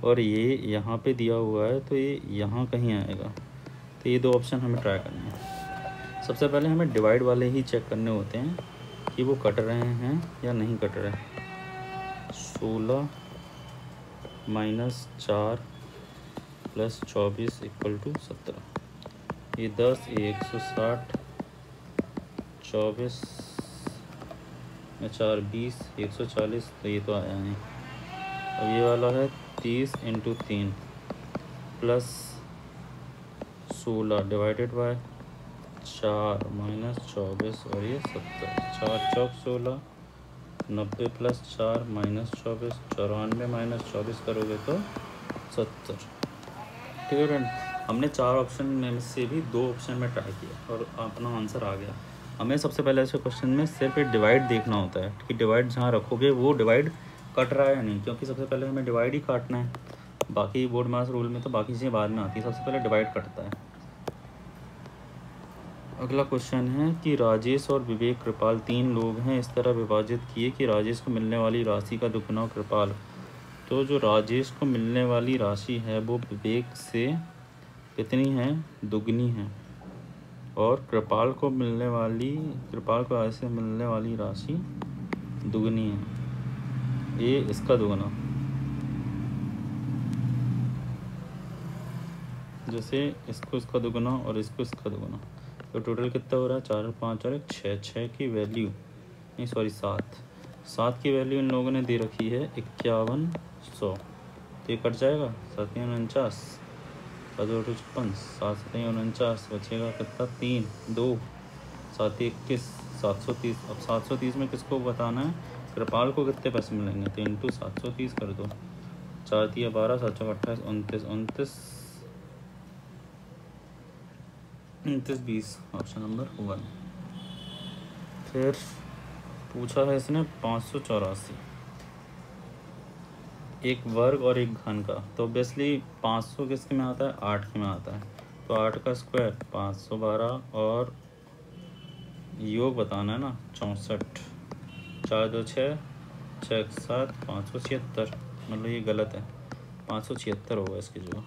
और ये यहाँ पे दिया हुआ है तो ये यहाँ कहीं आएगा। तो ये 2 ऑप्शन हमें ट्राई करने हैं। सबसे पहले हमें डिवाइड वाले ही चेक करने होते हैं कि वो कट रहे हैं या नहीं कट रहे। 16 माइनस 4 प्लस 24 इक्वल टू 17, ये 10, ये 160, 24 में 4 20, 140, तो ये तो आया नहीं। अब ये वाला है 30 into 3 plus 16 divided by 4 minus 24, और ये 70, 4 चौक 16, 90 प्लस 4 माइनस 24, 94 माइनस 24 करोगे तो 70। ठीक है फ्रेंड, हमने 4 ऑप्शन में से भी 2 ऑप्शन में ट्राई किया और अपना आंसर आ गया। हमें सबसे पहले ऐसे क्वेश्चन में सिर्फ एक डिवाइड देखना होता है कि डिवाइड जहाँ रखोगे वो डिवाइड कट रहा है या नहीं, क्योंकि सबसे पहले हमें डिवाइड ही काटना है। बाकी बोर्ड मास रूल में तो बाकी चीज़ें बाद में आती है, सबसे पहले डिवाइड कटता है। अगला क्वेश्चन है कि राजेश और विवेक कृपाल 3 लोग हैं, इस तरह विभाजित किए कि राजेश को मिलने वाली राशि का दुगुना कृपाल। तो जो राजेश को मिलने वाली राशि है वो विवेक से कितनी है, दुगनी है, और कृपाल को राजेश से मिलने वाली राशि दुगनी है, ये इसका दुगना। जैसे इसको इसका दुगना और इसको इसका दुगना, तो टोटल कितना हो रहा है, 4 5 और 1 6, 6 की वैल्यू नहीं सॉरी 7 की वैल्यू इन लोगों ने दे रखी है 5100, तो ये कट जाएगा 7 49, 7 56, 7 49, बचेगा कितना 3 2, 7 21, 730। अब 730 में किसको बताना है, कृपाल को कितने पैसे मिलेंगे, तो इंटू 730 कर दो, 4 दिया 12, 7 28, 29 20, ऑप्शन नंबर 1। फिर पूछा है इसने 584, एक वर्ग और एक घन का, तो ऑब्वियसली 500 किसके में आता है, 8 के में आता है, तो 8 का स्क्वायर 512, और योग बताना है ना 64, 4 2 6, 6 7, 576, मतलब ये गलत है, 576 होगा इसकी जगह,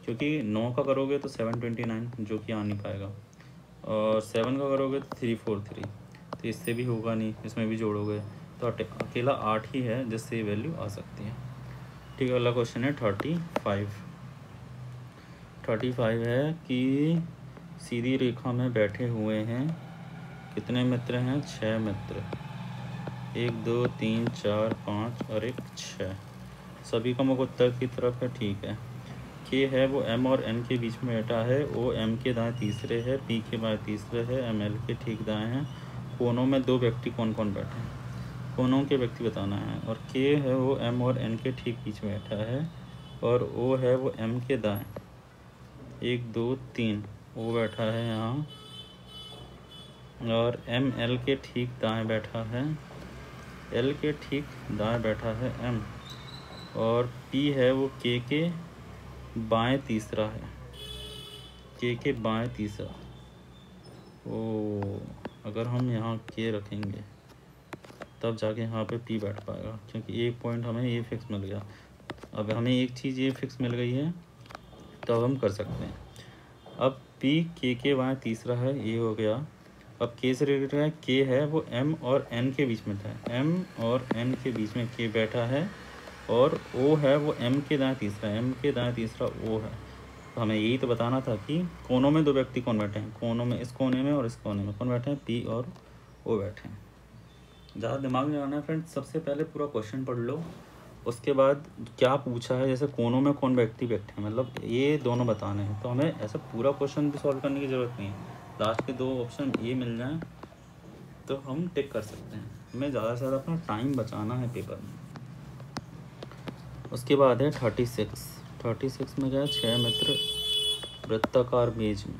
क्योंकि 9 का करोगे तो 729 जो कि आ नहीं पाएगा, और 7 का करोगे तो 343, तो इससे भी होगा नहीं, इसमें भी जोड़ोगे तो अकेला 8 ही है जिससे ये वैल्यू आ सकती है। ठीक है, अगला क्वेश्चन है 35 है कि सीधी रेखा में बैठे हुए हैं कितने मित्र हैं, 6 मित्र, 1 2 3 4 5 और 1 6, सभी का मुख उत्तर की तरफ है। ठीक है, के है वो एम और एन के बीच में बैठा है, ओ एम के दाएं तीसरे है, पी के बाएं तीसरे है, एम एल के ठीक दाएं हैं, कोनों में 2 व्यक्ति कौन कौन बैठे हैं, कोनों के व्यक्ति बताना है, और के है वो एम और एन के ठीक बीच में बैठा है, और ओ है वो एम के दाएं 1 2 3, ओ बैठा है यहाँ, और एम एल के ठीक दाएं बैठा है, एल के ठीक दाएं बैठा है एम, और पी है वो के बाएं तीसरा है, के बाएं तीसरा। ओ अगर हम यहाँ के रखेंगे तब जाके यहाँ पे पी बैठ पाएगा, क्योंकि एक पॉइंट हमें ये फिक्स मिल गया। अब हमें एक चीज़ ये फिक्स मिल गई है तो अब हम कर सकते हैं। अब पी के बाएं तीसरा है, ये हो गया। अब के से रिलेटेड है, के है वो एम और एन के बीच में था, एम और एन के बीच में के बैठा है, और ओ है वो एम के दाएं तीसरा, एम के दाएं तीसरा ओ है। तो हमें यही तो बताना था कि कोनों में 2 व्यक्ति कौन बैठे हैं, कोनों में इस कोने में और इस कोने में कौन बैठे हैं, पी और ओ बैठे हैं। ज़्यादा दिमाग में लगाना है फ्रेंड्स, सबसे पहले पूरा क्वेश्चन पढ़ लो, उसके बाद क्या पूछा है, जैसे कोनों में कौन व्यक्ति बैठे हैं, मतलब ये दोनों बताने हैं, तो हमें ऐसा पूरा क्वेश्चन भी सॉल्व करने की ज़रूरत नहीं है। लास्ट के 2 ऑप्शन ये मिल जाएँ तो हम टिक कर सकते हैं। हमें ज़्यादा से ज़्यादा अपना टाइम बचाना है पेपर में। उसके बाद है 36 में क्या है, 6 मित्र वृत्ताकार मेज में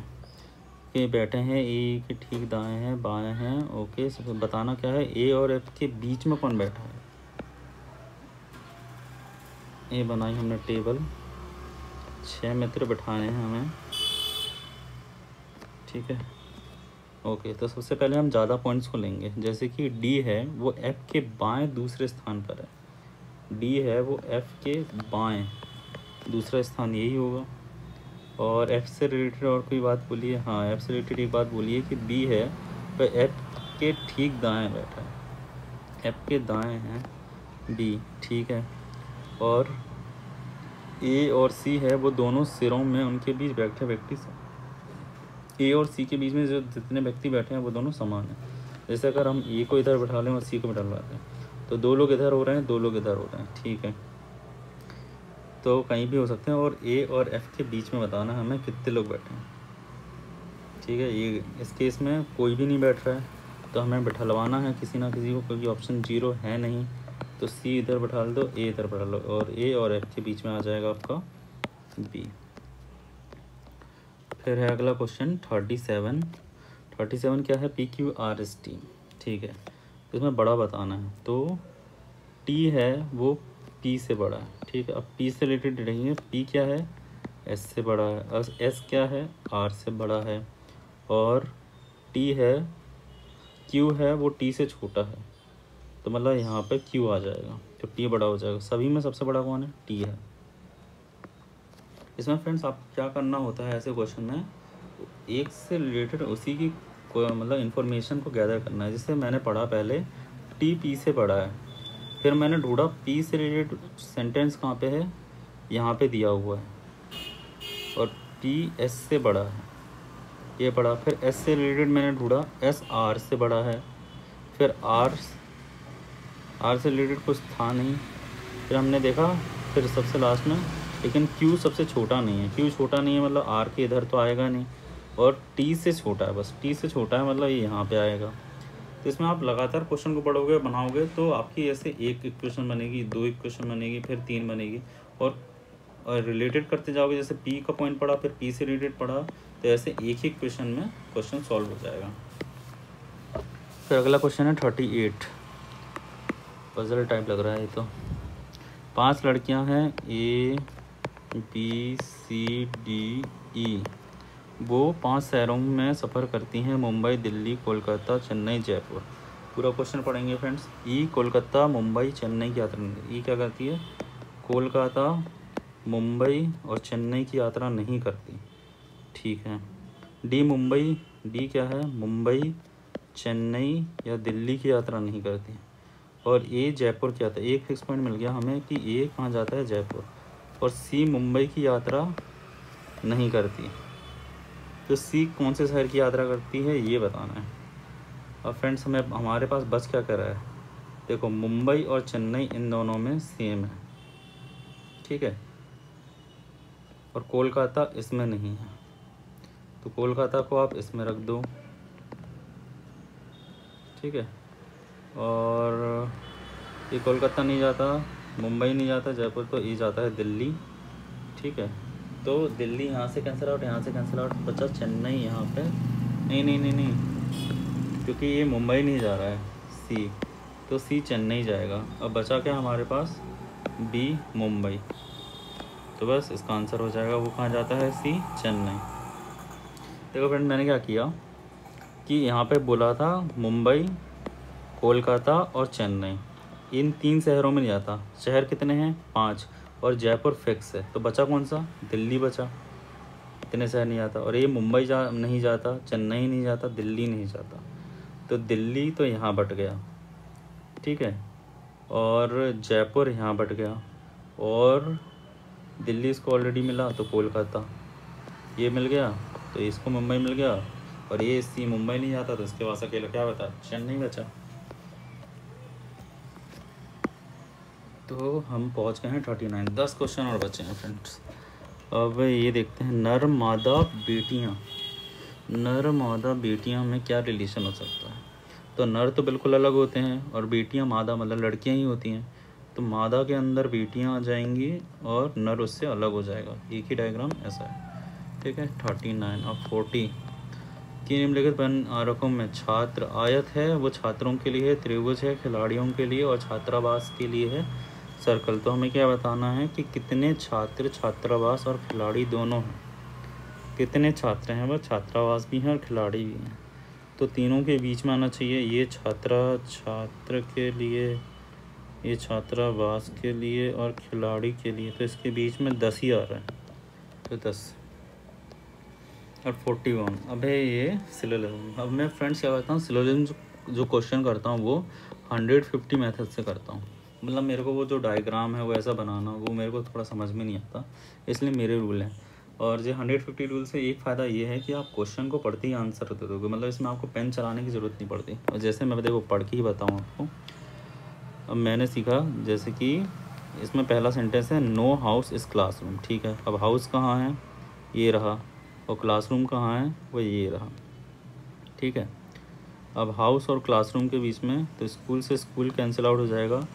के बैठे हैं, ए के ठीक दाएं हैं बाएं हैं, ओके। सब बताना क्या है, ए और एफ के बीच में कौन बैठा है। ये बनाई हमने टेबल, 6 मित्र बैठाने हैं हमें, ठीक है ओके। तो सबसे पहले हम ज़्यादा पॉइंट्स को लेंगे, जैसे कि डी है वो एफ के बाएं दूसरे स्थान पर है, डी है वो एफ के बाएं दूसरा स्थान यही होगा। और एफ से रिलेटेड और कोई बात बोलिए, हाँ एफ से रिलेटेड एक बात बोलिए कि बी है तो एफ के ठीक दाएं बैठा है, एफ के दाएं हैं बी, ठीक है। और ए और सी है वो दोनों सिरों में उनके बीच बैठे व्यक्ति, ए और सी के बीच में जो जितने व्यक्ति बैठे हैं वो दोनों समान हैं। जैसे अगर हम ए को इधर बैठा लें और सी को बैठा लें तो 2 लोग इधर हो रहे हैं, 2 लोग इधर हो रहे हैं, ठीक है। तो कहीं भी हो सकते हैं, और ए और एफ के बीच में बताना हमें कितने लोग बैठे हैं, ठीक है। ये इस केस में कोई भी नहीं बैठ रहा है तो हमें बैठलवाना है किसी ना किसी को, क्योंकि ऑप्शन 0 है नहीं। तो सी इधर बैठा दो, ए इधर बैठा लो, और ए और एफ के बीच में आ जाएगा आपका बी। फिर है अगला क्वेश्चन 37 क्या है, PQRST, ठीक है। तो इसमें बड़ा बताना है, तो T है वो P से बड़ा है, ठीक है। अब P से रिलेटेड रहेंगे, P क्या है, S से बड़ा है, और S क्या है, R से बड़ा है, और T है, Q है वो T से छोटा है, तो मतलब यहाँ पे Q आ जाएगा, तो T बड़ा हो जाएगा। सभी में सबसे बड़ा कौन है, T है। इसमें फ्रेंड्स आप क्या करना होता है ऐसे क्वेश्चन में, एक से रिलेटेड उसी की मतलब इन्फॉर्मेशन को गैदर करना है। जैसे मैंने पढ़ा पहले T P से बड़ा है, फिर मैंने ढूंढा P से रिलेटेड सेंटेंस कहाँ पे है, यहाँ पे दिया हुआ है, और P S से बड़ा है, ये पढ़ा। फिर S से रिलेटेड मैंने ढूंढा, S R से बड़ा है, फिर R से रिलेटेड कुछ था नहीं, फिर हमने देखा, फिर सबसे लास्ट में, लेकिन Q सबसे छोटा नहीं है, Q छोटा नहीं है मतलब R के इधर तो आएगा नहीं, और T से छोटा है, बस T से छोटा है मतलब ये यहाँ पे आएगा। तो इसमें आप लगातार क्वेश्चन को पढ़ोगे, बनाओगे, तो आपकी ऐसे एक इक्वेशन बनेगी, 2 इक्वेशन बनेगी, फिर 3 बनेगी, और रिलेटेड करते जाओगे। जैसे P का पॉइंट पढ़ा, फिर P से रिलेटेड पढ़ा, तो ऐसे एक ही क्वेश्चन में क्वेश्चन सॉल्व हो जाएगा। फिर अगला क्वेश्चन है 38, पजल टाइप लग रहा है ये तो। 5 लड़कियां हैं ABCDE, वो 5 शहरों में सफ़र करती हैं, मुंबई, दिल्ली, कोलकाता, चेन्नई, जयपुर। पूरा क्वेश्चन पढ़ेंगे फ्रेंड्स। E कोलकाता, मुंबई, चेन्नई की यात्रा नहीं, E क्या करती है, कोलकाता, मुंबई और चेन्नई की यात्रा नहीं करती, ठीक है। D मुंबई, D क्या है, मुंबई, चेन्नई या दिल्ली की यात्रा नहीं करती, और A जयपुर की यात्रा, एक फिक्स पॉइंट मिल गया हमें कि A कहाँ जाता है, जयपुर, और C मुंबई की यात्रा नहीं करती, तो C कौन से शहर की यात्रा करती है ये बताना है। अब फ्रेंड्स हमारे पास बच क्या कर रहा है, देखो मुंबई और चेन्नई इन दोनों में सेम है, ठीक है, और कोलकाता इसमें नहीं है, तो कोलकाता को आप इसमें रख दो, ठीक है। और ये कोलकाता नहीं जाता, मुंबई नहीं जाता, जयपुर, तो ये जाता है दिल्ली, ठीक है। तो दिल्ली यहाँ से कैंसिल आउट, यहाँ से कैंसिल आउट, बचा चेन्नई यहाँ पे, नहीं, क्योंकि ये मुंबई नहीं जा रहा है C, तो C चेन्नई जाएगा। अब बचा क्या हमारे पास, B मुंबई, तो बस इसका आंसर हो जाएगा, वो कहाँ जाता है, C चेन्नई। देखो फ्रेंड मैंने क्या किया कि यहाँ पे बोला था मुंबई, कोलकाता और चेन्नई, इन 3 शहरों में नहीं जाता। शहर कितने हैं, 5, और जयपुर फिक्स है, तो बचा कौन सा, दिल्ली बचा, इतने शहर नहीं जाता। और ये मुंबई नहीं जाता, चेन्नई नहीं जाता, दिल्ली नहीं जाता, तो दिल्ली तो यहाँ बट गया, ठीक है, और जयपुर यहाँ बट गया, और दिल्ली इसको ऑलरेडी मिला, तो कोलकाता ये मिल गया, तो इसको मुंबई मिल गया, और ये C मुंबई नहीं जाता, तो इसके पास अकेला क्या बता, चेन्नई बचा। तो हम पहुंच गए हैं 39, 10 क्वेश्चन और बचे हैं फ्रेंड्स। अब ये देखते हैं, नर मादा बेटियां में क्या रिलेशन हो सकता है। तो नर तो बिल्कुल अलग होते हैं, और बेटियां मादा मतलब लड़कियां ही होती हैं, तो मादा के अंदर बेटियां आ जाएंगी और नर उससे अलग हो जाएगा, एक ही डायग्राम ऐसा है, ठीक है। 39 और 40, कि निम्नलिखित बन आरेखों में छात्र आयत है वो छात्रों के लिए है, त्रिभुज है खिलाड़ियों के लिए, और छात्रावास के लिए है सर्कल। तो हमें क्या बताना है कि कितने छात्र छात्रावास और खिलाड़ी दोनों हैं, कितने छात्र हैं, वह छात्रावास भी हैं और खिलाड़ी भी हैं, तो तीनों के बीच में आना चाहिए। ये छात्र के लिए, ये छात्रावास के लिए और खिलाड़ी के लिए, तो इसके बीच में 10 ही आ रहा है, तो 10 और 41। अब है ये सिलोजिज्म। अब मैं फ्रेंड्स क्या करता हूँ, सिलोजिज्म जो क्वेश्चन करता हूँ वो 150 मेथड से करता हूँ, मतलब मेरे को वो जो डायग्राम है वो ऐसा बनाना, वो मेरे को थोड़ा समझ में नहीं आता, इसलिए मेरे रूल हैं। और जो 150 रूल से एक फ़ायदा ये है कि आप क्वेश्चन को पढ़ते ही आंसर दे दोगे, मतलब इसमें आपको पेन चलाने की ज़रूरत नहीं पड़ती। और जैसे मैं देखो पढ़ के ही बताऊँ आपको, अब मैंने सीखा जैसे कि इसमें पहला सेंटेंस है, नो हाउस इज़ क्लासरूम, ठीक है। अब हाउस कहाँ है, ये रहा, और क्लासरूम कहाँ है, वो ये रहा, ठीक है। अब हाउस और क्लासरूम के बीच में, तो स्कूल से स्कूल कैंसिल आउट हो जाएगा,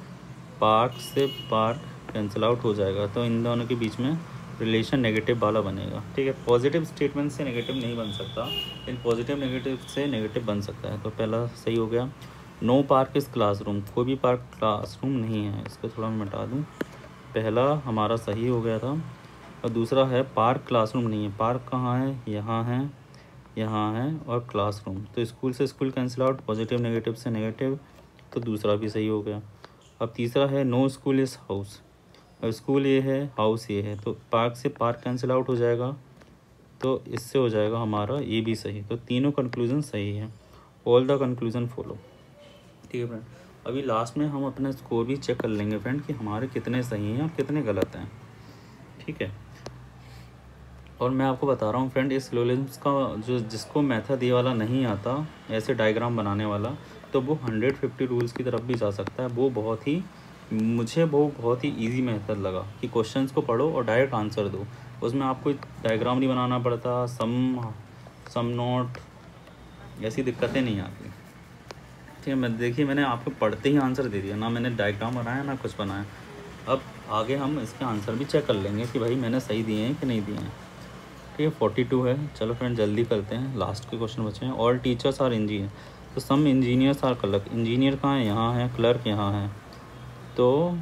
पार्क से पार्क कैंसिल आउट हो जाएगा, तो इन दोनों के बीच में रिलेशन नेगेटिव वाला बनेगा, ठीक है। पॉजिटिव स्टेटमेंट से नेगेटिव नहीं बन सकता, लेकिन पॉजिटिव नेगेटिव से नेगेटिव बन सकता है। तो पहला सही हो गया। नो पार्क इस क्लासरूम, कोई भी पार्क क्लासरूम नहीं है, इसको थोड़ा मैं मिटा दूँ। पहला हमारा सही हो गया था। और दूसरा है पार्क क्लासरूम नहीं है, पार्क कहाँ है, यहाँ है, यहाँ है, और क्लासरूम, तो स्कूल से school cancel out, positive negative से नेगेटिव, तो दूसरा भी सही हो गया। अब तीसरा है नो स्कूल इज़ हाउस, अब स्कूल ये है, हाउस ये है, तो पार्क से पार्क कैंसिल आउट हो जाएगा, तो इससे हो जाएगा हमारा ये भी सही। तो तीनों कंक्लूजन सही है, ऑल द कंक्लूजन फॉलो, ठीक है फ्रेंड। अभी लास्ट में हम अपना स्कोर भी चेक कर लेंगे फ्रेंड कि हमारे कितने सही हैं और कितने गलत हैं, ठीक है। और मैं आपको बता रहा हूँ फ्रेंड, इस सिलोजिज्म्स का जो जिसको मेथड ये वाला नहीं आता, ऐसे डायग्राम बनाने वाला, तो वो 150 रूल्स की तरफ भी जा सकता है। वो मुझे बहुत ही इजी मेथड लगा कि क्वेश्चंस को पढ़ो और डायरेक्ट आंसर दो, उसमें आपको डायग्राम नहीं बनाना पड़ता, सम नोट, ऐसी दिक्कतें नहीं आती, ठीक है। मैं देखिए मैंने आपको पढ़ते ही आंसर दे दिया, ना मैंने डायग्राम बनाया ना कुछ बनाया। अब आगे हम इसके आंसर भी चेक कर लेंगे कि भाई मैंने सही दिए हैं कि नहीं दिए हैं, ठीक है। 42 है। चलो फ्रेंड जल्दी करते हैं, लास्ट के क्वेश्चन बचे हैं। ऑल टीचर्स आर इंजीनियर, तो सम इंजीनियर्स आर क्लर्क, इंजीनियर कहाँ है, यहाँ है, क्लर्क यहाँ है, तो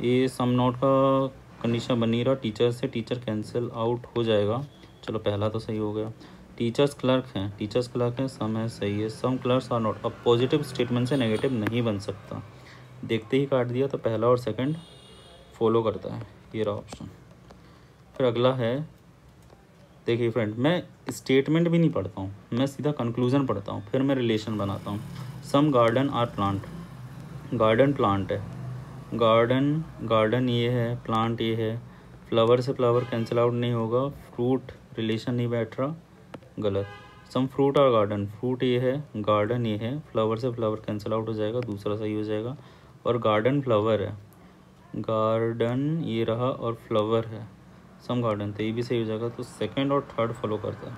ये सम नोट का कंडीशन बनी रहा, टीचर से टीचर कैंसिल आउट हो जाएगा। चलो पहला तो सही हो गया। टीचर्स क्लर्क हैं, टीचर्स क्लर्क हैं, सम है, सही है। सम क्लर्क्स आर नॉट, अब पॉजिटिव स्टेटमेंट से नेगेटिव नहीं बन सकता, देखते ही काट दिया, तो पहला और सेकंड फॉलो करता है, ये रहा ऑप्शन। फिर अगला है, देखिए फ्रेंड मैं स्टेटमेंट भी नहीं पढ़ता हूँ, मैं सीधा कंक्लूजन पढ़ता हूँ, फिर मैं रिलेशन बनाता हूँ। Some garden are plant, garden plant है, गार्डन ये है, प्लांट ये है, फ्लावर से फ्लावर कैंसिल आउट नहीं होगा, फ्रूट रिलेशन नहीं बैठ रहा, गलत। Some fruit are garden, fruit ये है, गार्डन ये है, फ्लावर से फ्लावर कैंसिल आउट हो जाएगा, दूसरा सही हो जाएगा। और गार्डन फ्लावर है, गार्डन ये रहा और फ्लावर है, सम गार्डन, तो ये भी सही हो जाएगा। तो सेकंड और थर्ड फॉलो करता है,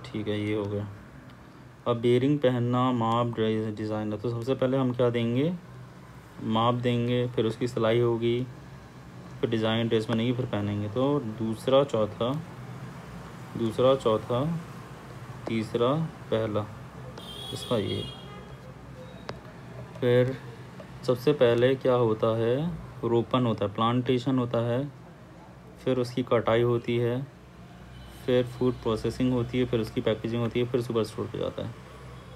ठीक है, ये हो गया। अब बेरिंग पहनना, माप, डिज़ाइनर, तो सबसे पहले हम क्या देंगे, माप देंगे, फिर उसकी सिलाई होगी, फिर डिज़ाइन ड्रेस बनेगी, फिर पहनेंगे। तो दूसरा चौथा, तीसरा पहला, इसका ये। फिर सबसे पहले क्या होता है, रोपन होता है, प्लांटेशन होता है, फिर उसकी कटाई होती है, फिर फूड प्रोसेसिंग होती है, फिर उसकी पैकेजिंग होती है, फिर सुपर स्टोर पे जाता है।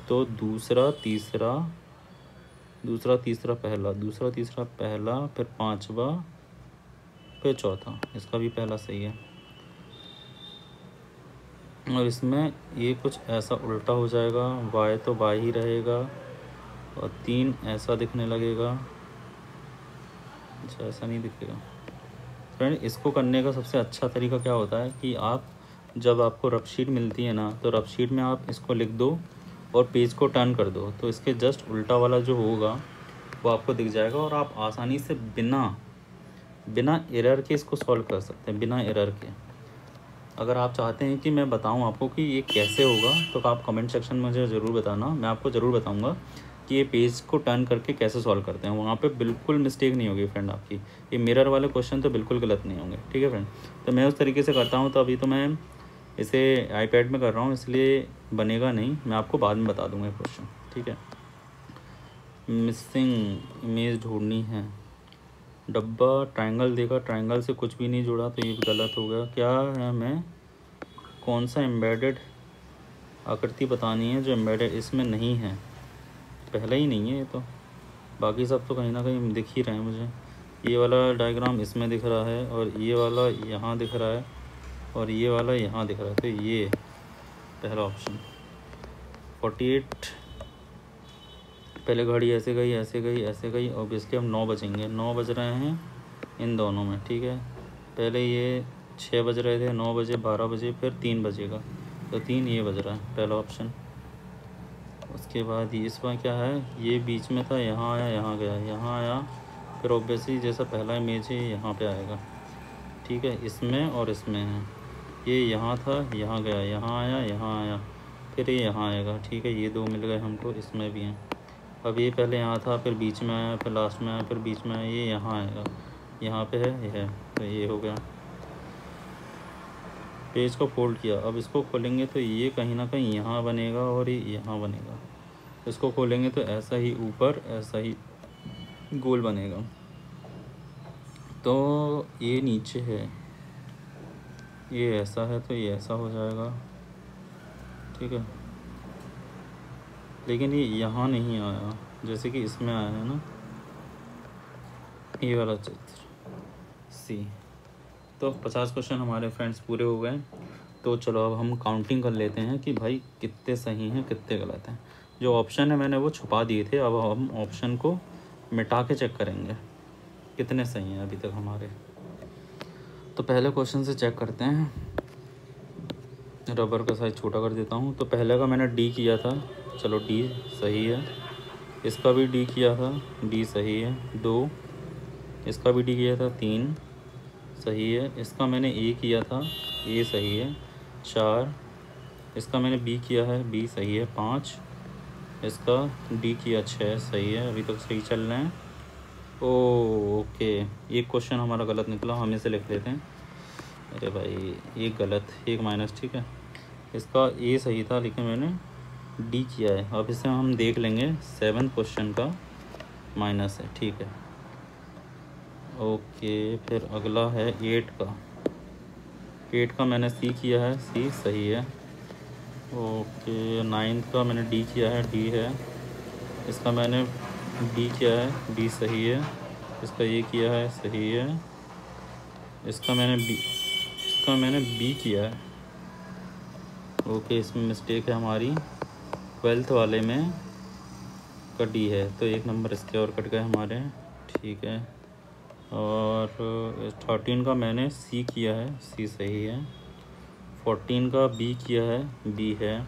तो दूसरा तीसरा पहला, फिर पांचवा, फिर चौथा, इसका भी पहला सही है। और इसमें ये कुछ ऐसा उल्टा हो जाएगा, वाई तो वाई ही रहेगा, और 3 ऐसा दिखने लगेगा, अच्छा ऐसा नहीं दिखेगा फ्रेंड। इसको करने का सबसे अच्छा तरीका क्या होता है कि आप जब आपको रफ शीट मिलती है ना, तो रफ शीट में आप इसको लिख दो और पेज को टर्न कर दो, तो इसके जस्ट उल्टा वाला जो होगा वो आपको दिख जाएगा, और आप आसानी से बिना एरर के इसको सॉल्व कर सकते हैं, बिना एरर के। अगर आप चाहते हैं कि मैं बताऊं आपको कि ये कैसे होगा, तो आप कमेंट सेक्शन में मुझे ज़रूर बताना, मैं आपको ज़रूर बताऊंगा कि ये पेज को टर्न करके कैसे सॉल्व करते हैं। वहाँ पे बिल्कुल मिस्टेक नहीं होगी फ्रेंड आपकी, ये मिरर वाले क्वेश्चन तो बिल्कुल गलत नहीं होंगे, ठीक है फ्रेंड। तो मैं उस तरीके से करता हूँ, तो अभी तो मैं इसे आईपैड में कर रहा हूँ, इसलिए बनेगा नहीं, मैं आपको बाद में बता दूँगा क्वेश्चन, ठीक है। मिसिंग इमेज ढूंढनी है, डब्बा ट्रायंगल देखा, ट्रायंगल से कुछ भी नहीं जुड़ा, तो ये गलत हो गया। क्या है, मैं कौन सा एम्बेडेड आकृति बतानी है जो एम्बेडेड इसमें नहीं है, पहला ही नहीं है ये तो, बाकी सब तो कहीं ना कहीं दिख ही रहे हैं मुझे। ये वाला डायग्राम इसमें दिख रहा है, और ये वाला यहाँ दिख रहा है, और ये वाला यहाँ दिख रहा है, तो ये पहला ऑप्शन। 48, पहले घड़ी ऐसे गई, ऑब्वियसली अब 9 बजेंगे, 9 बज रहे हैं इन दोनों में, ठीक है। पहले ये 6 बज रहे थे, 9 बजे, 12 बजे, फिर 3 बजेगा, तो 3 ये बज रहा है, पहला ऑप्शन। उसके बाद इसमें क्या है, ये बीच में था, यहाँ आया, यहाँ गया, यहाँ आया, फिर ऑब्वियसली जैसा पहला इमेज है यहाँ पे आएगा, ठीक है। इसमें और इसमें है, ये यहाँ था, यहाँ गया, यहाँ आया, यहाँ आया, फिर ये यहाँ आएगा, ठीक है। ये 2 मिल गए हमको, इसमें भी हैं। अब ये पहले यहाँ था, फिर बीच में आया, फिर लास्ट में आया, फिर बीच में आया, ये यहाँ आएगा, यहाँ पे है, ये है, तो ये हो गया। पेज को फोल्ड किया, अब इसको खोलेंगे तो ये कहीं ना कहीं यहाँ बनेगा और ये यहाँ बनेगा। इसको खोलेंगे तो ऐसा ही ऊपर ऐसा ही गोल बनेगा। तो ये नीचे है, ये ऐसा है तो ये ऐसा हो जाएगा, ठीक है। लेकिन ये यहाँ नहीं आया जैसे कि इसमें आया है ना, ये वाला चित्र सी। तो 50 क्वेश्चन हमारे फ्रेंड्स पूरे हो गए। तो चलो अब हम काउंटिंग कर लेते हैं कि भाई कितने सही हैं कितने गलत हैं। जो ऑप्शन है मैंने वो छुपा दिए थे, अब हम ऑप्शन को मिटा के चेक करेंगे कितने सही हैं अभी तक हमारे। तो पहले क्वेश्चन से चेक करते हैं। रबर का साइज छोटा कर देता हूँ। तो पहले का मैंने डी किया था, चलो डी सही है। इसका भी डी किया था, डी सही है। 2, इसका भी डी किया था, 3 सही है। इसका मैंने ए किया था, ए सही है। 4, इसका मैंने बी किया है, बी सही है। 5, इसका डी किया, 6 सही है। अभी तक सही चल रहे हैं। ओके, एक क्वेश्चन हमारा गलत निकला, हम इसे लिख लेते हैं। अरे भाई एक गलत, एक माइनस, ठीक है। इसका ए सही था लेकिन मैंने डी किया है। अब इसे हम देख लेंगे 7 क्वेश्चन का माइनस है, ठीक है। ओके, फिर अगला है 8 का। 8 का मैंने सी किया है, सी सही है। ओके, 9 का मैंने डी किया है, डी है। इसका मैंने डी किया है, डी सही है। इसका ये किया है, सही है। इसका मैंने बी किया है। ओके, इसमें मिस्टेक है हमारी, 12th वाले में का डी है, तो 1 नंबर इसके और कट गए हमारे, ठीक है। और 13 का मैंने सी किया है, सी सही है। 14 का बी किया है, बी है।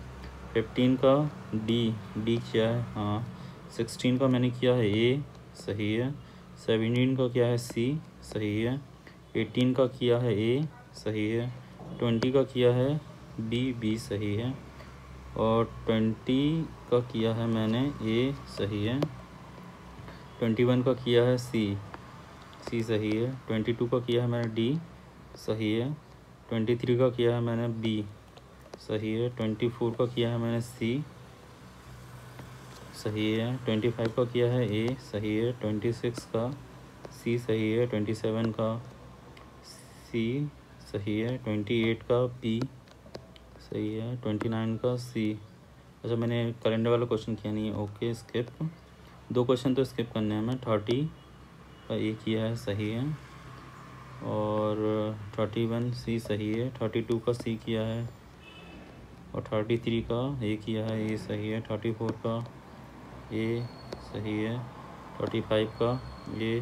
15 का डी किया है, हाँ। 16 का मैंने किया है, ए सही है। 17 का किया है, सी सही है। 18 का किया है, ए सही है। 20 का किया है, बी सही है। और 20 का किया है मैंने, ए सही है। 21 का किया है, सी सही है। 22 का किया है मैंने, डी सही है। 23 का किया है मैंने, बी सही है। 24 का किया है मैंने, सी सही है। 25 का किया है, ए सही है। 26 का सी सही है। 27 का सी सही है। 28 का बी सही है। 29 का सी। अच्छा, मैंने कैलेंडर वाला क्वेश्चन किया नहीं है, ओके स्किप। 2 क्वेश्चन तो स्किप करने हैं। मैं 30 का ए किया है, सही है। और 31 सी सही है। 32 का सी किया है। और 33 का ए किया है, ए सही है। 34 का ए सही है। 35 का ए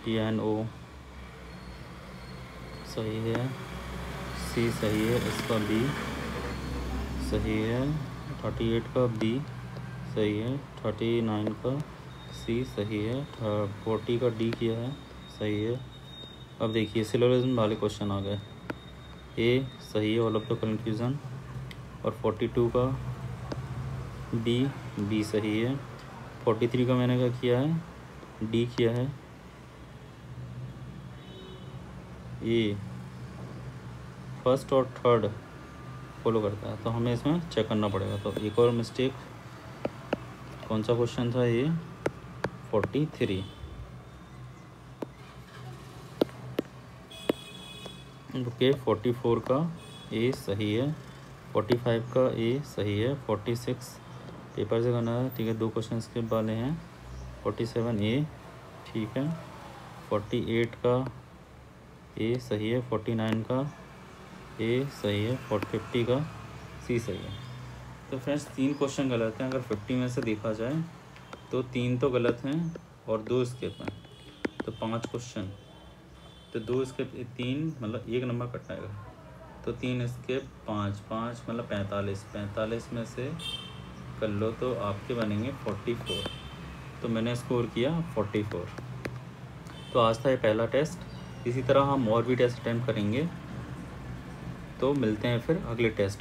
टी एन ओ सही है, सी सही है। इसका बी सही है। 38 का बी सही है। 39 का सी सही है। 40 का डी किया है, सही है। अब देखिए सिलोजिज्म वाले क्वेश्चन आ गए। ए सही है, ऑल ऑफ द कंफ्यूजन। और 42 का बी सही है। 43 का मैंने क्या किया है, डी किया है। ए फर्स्ट और थर्ड फॉलो करता है, तो हमें इसमें चेक करना पड़ेगा। तो एक और मिस्टेक, कौन सा क्वेश्चन था ये, 43। ओके, 44 का ए सही है। 45 का ए सही है। 46 पेपर से करना है, ठीक है। 2 क्वेश्चन के वाले हैं। 47 ए, ठीक है। 48 का ए सही है। 49 का ए सही है। 50 का सी सही है। तो फ्रेंड्स 3 क्वेश्चन गलत हैं। अगर 50 में से देखा जाए तो 3 तो गलत हैं और 2 स्किप हैं, तो 5 क्वेश्चन। तो 2 स्किप, 3 मतलब 1 नंबर कटाएगा, तो 3 स्किप 5 मतलब 45 में से कर लो तो आपके बनेंगे 44। तो मैंने स्कोर किया 44। तो आज था ये पहला टेस्ट। इसी तरह हम और भी टेस्ट अटेम्प्ट करेंगे। तो मिलते हैं फिर अगले टेस्ट।